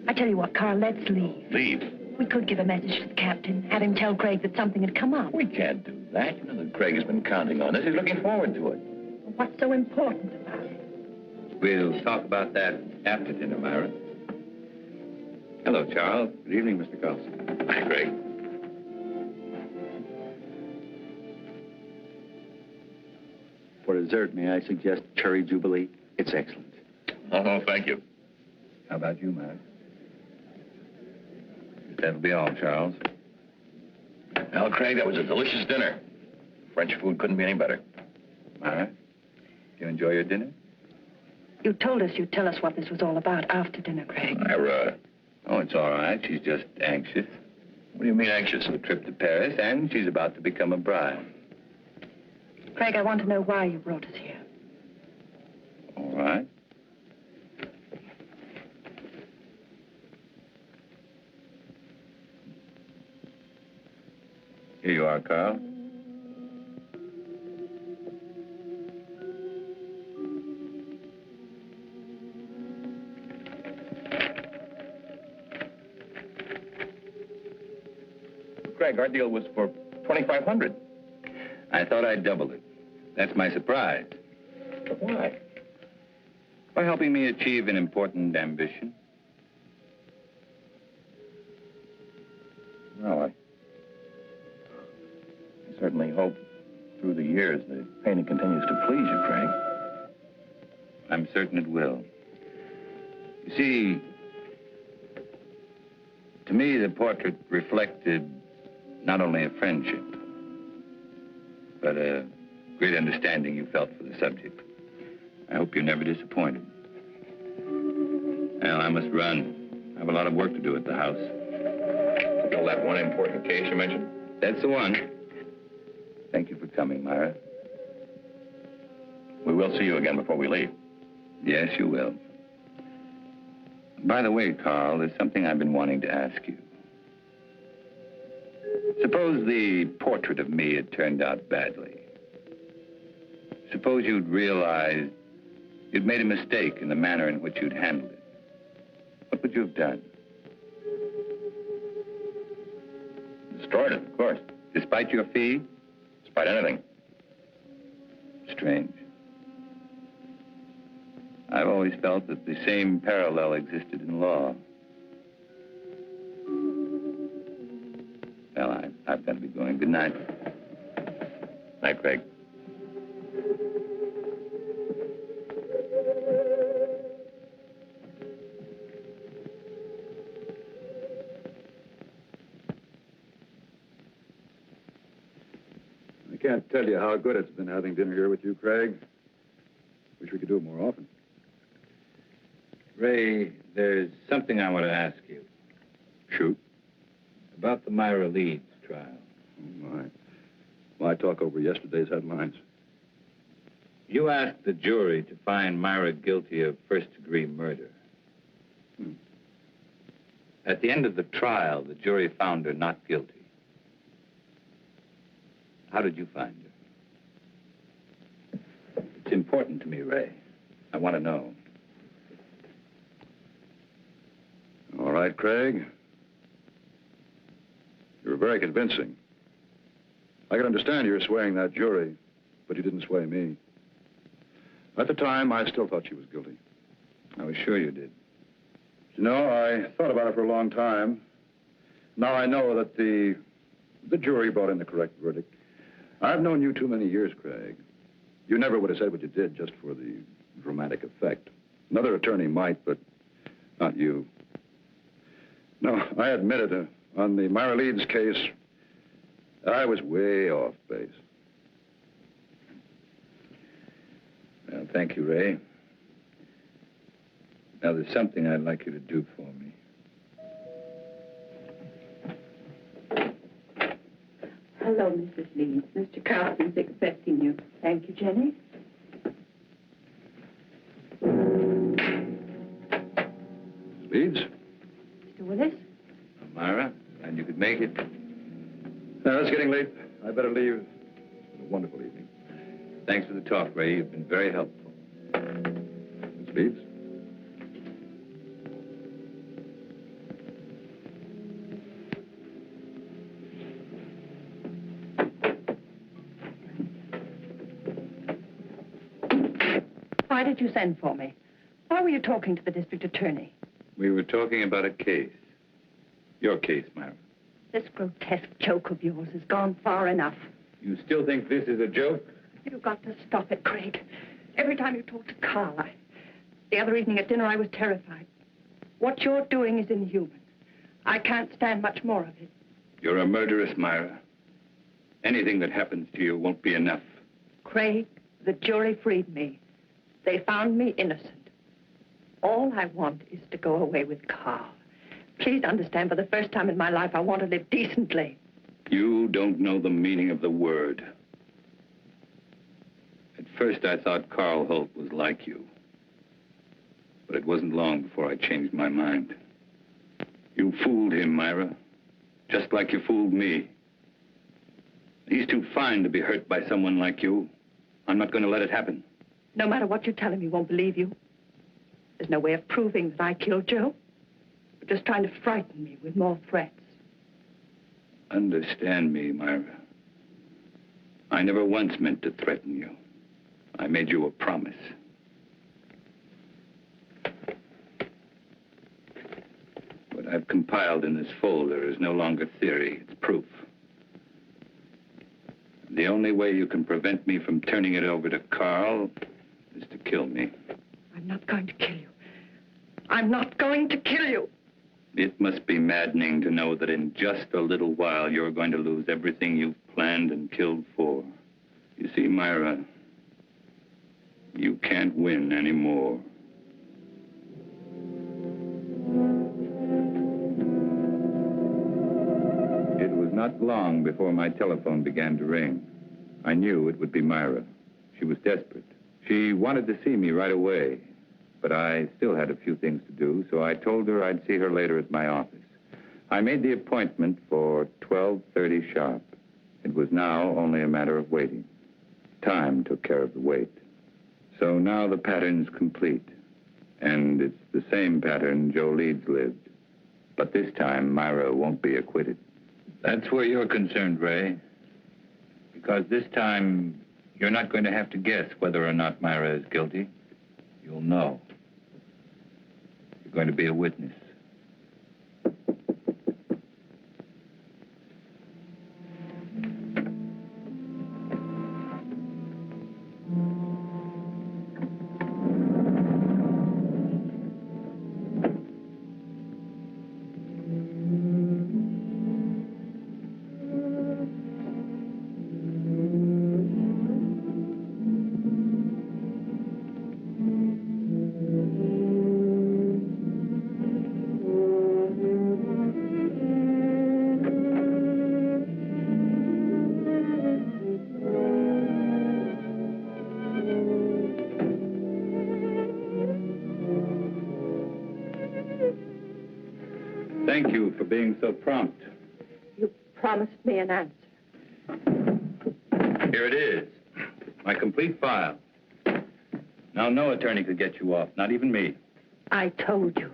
I tell you what, Carl, let's leave. Leave? We could give a message to the captain, have him tell Craig that something had come up. We can't do that. You know that Craig has been counting on us. He's looking forward to it. What's so important about it? We'll talk about that after dinner, Myra. Hello, Charles. Good evening, Mr. Carlson. Hi, Craig. For dessert, may I suggest cherry jubilee? It's excellent. Oh, thank you. How about you, Myra? That'll be all, Charles. Well, Craig, that was a delicious dinner. French food couldn't be any better. Myra, you enjoy your dinner? You told us you'd tell us what this was all about after dinner, Craig. Myra. Oh, it's all right. She's just anxious. What do you mean anxious? A trip to Paris, and she's about to become a bride. Craig, I want to know why you brought us here. All right. Here you are, Carl. Craig, our deal was for $2,500. I thought I'd double it. That's my surprise. But why? By helping me achieve an important ambition. Well, I certainly hope through the years the painting continues to please you, Craig. I'm certain it will. You see, to me, the portrait reflected not only a friendship, but a great understanding you felt for the subject. I hope you're never disappointed. Well, I must run. I have a lot of work to do at the house. Still that one important case you mentioned? That's the one. Thank you for coming, Myra. We will see you again before we leave. Yes, you will. By the way, Carl, there's something I've been wanting to ask you. Suppose the portrait of me had turned out badly. Suppose you'd realized you'd made a mistake in the manner in which you'd handled it. What would you have done? Destroyed it, of course. Despite your fee? Despite anything. Strange. I've always felt that the same parallel existed in law. Well, I've got to be going. Good night. Night, Craig. I can't tell you how good it's been having dinner here with you, Craig. Wish we could do it more often. Ray, there's something I want to ask you. Shoot. About the Myra Leeds trial. Oh, my. Why talk over yesterday's headlines? You asked the jury to find Myra guilty of first-degree murder. At the end of the trial, the jury found her not guilty. How did you find her? It's important to me, Ray. I want to know. All right, Craig. You were very convincing. I can understand you're swaying that jury, but you didn't sway me. At the time, I still thought she was guilty. I was sure you did. You know, I thought about it for a long time. Now I know that the jury brought in the correct verdict. I've known you too many years, Craig. You never would have said what you did just for the dramatic effect. Another attorney might, but not you. No, I admit it. On the Myra Leeds case, I was way off base. Well, thank you, Ray. Now, there's something I'd like you to do for me. Hello, Mrs. Leeds. Mr. Carlson's expecting you. Thank you, Jenny. Leeds? Mr. Willis? Myra, glad you could make it. Now, it's getting late. I better leave. It's been a wonderful evening. Thanks for the talk, Ray. You've been very helpful. Miss Leeds? Why did you send for me? Why were you talking to the district attorney? We were talking about a case. Your case, Myra. This grotesque joke of yours has gone far enough. You still think this is a joke? You've got to stop it, Craig. Every time you talk to Carl, the other evening at dinner, I was terrified. What you're doing is inhuman. I can't stand much more of it. You're a murderess, Myra. Anything that happens to you won't be enough. Craig, the jury freed me. They found me innocent. All I want is to go away with Carl. Please understand, for the first time in my life, I want to live decently. You don't know the meaning of the word. At first, I thought Carl Holt was like you. But it wasn't long before I changed my mind. You fooled him, Myra. Just like you fooled me. He's too fine to be hurt by someone like you. I'm not going to let it happen. No matter what you tell him, he won't believe you. There's no way of proving that I killed Joe. You're just trying to frighten me with more threats. Understand me, Myra. I never once meant to threaten you. I made you a promise. What I've compiled in this folder is no longer theory, it's proof. The only way you can prevent me from turning it over to Carl is to kill me. I'm not going to kill you. I'm not going to kill you. It must be maddening to know that in just a little while you're going to lose everything you've planned and killed for. You see, Myra, you can't win anymore. It was not long before my telephone began to ring. I knew it would be Myra. She was desperate. She wanted to see me right away, but I still had a few things to do, so I told her I'd see her later at my office. I made the appointment for 12:30 sharp. It was now only a matter of waiting. Time took care of the wait. So now the pattern's complete, and it's the same pattern Joe Leeds lived. But this time, Myra won't be acquitted. That's where you're concerned, Ray. Because this time, you're not going to have to guess whether or not Myra is guilty. You'll know. You're going to be a witness. thank you for being so prompt. You promised me an answer. Here it is. My complete file. Now, no attorney could get you off, not even me. I told you,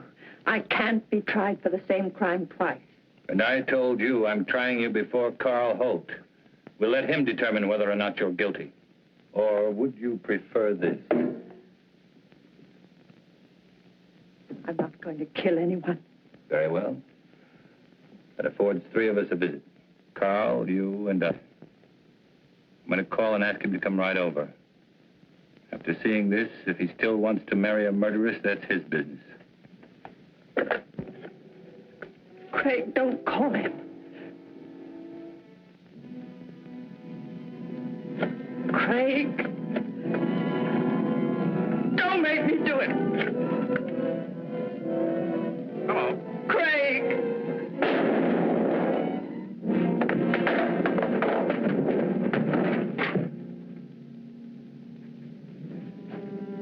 I can't be tried for the same crime twice. And I told you I'm trying you before Carl Holt. We'll let him determine whether or not you're guilty. Or would you prefer this? I'm not going to kill anyone. Very well. That affords three of us a visit. Carl, you, and us. I'm going to call and ask him to come right over. After seeing this, if he still wants to marry a murderess, that's his business. Craig, don't call him. Craig. Don't make me do it. Hello. Craig.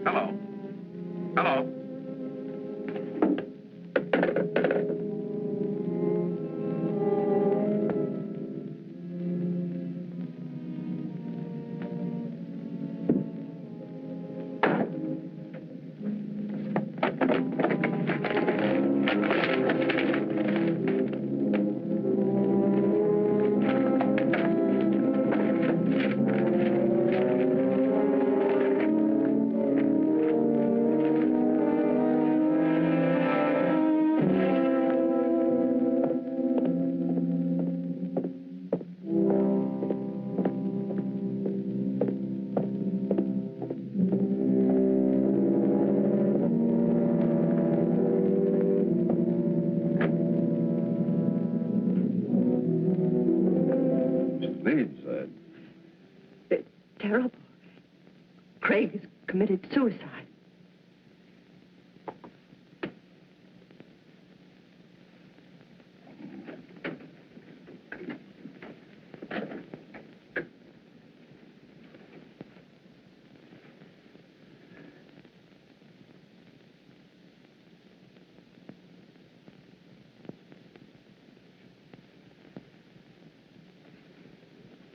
Hello. Hello. It's terrible. Craig has committed suicide.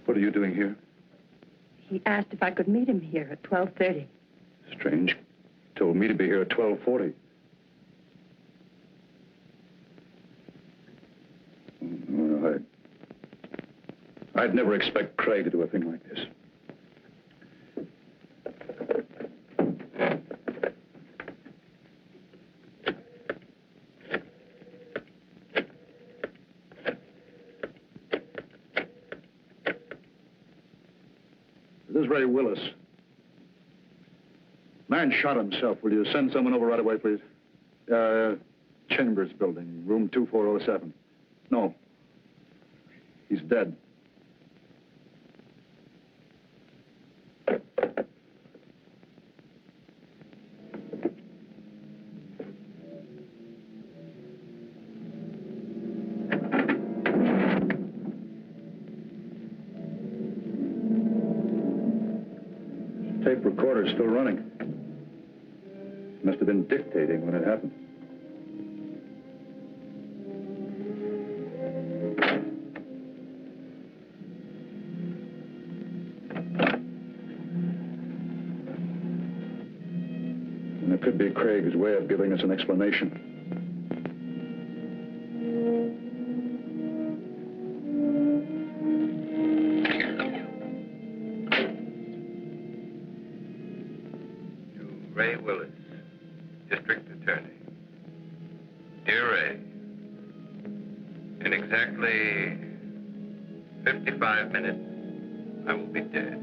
What are you doing here? He asked if I could meet him here at 12:30. Strange. Told me to be here at 12:40. Well, I'd never expect Craig to do a thing like this. This is Ray Willis. Man shot himself. Will you send someone over right away, please? Chambers building, room 2407. No. He's dead. Tape recorder's still running. Must have been dictating when it happened. And it could be Craig's way of giving us an explanation. Ray Willis, District Attorney. Dear Ray, in exactly 55 minutes, I will be dead.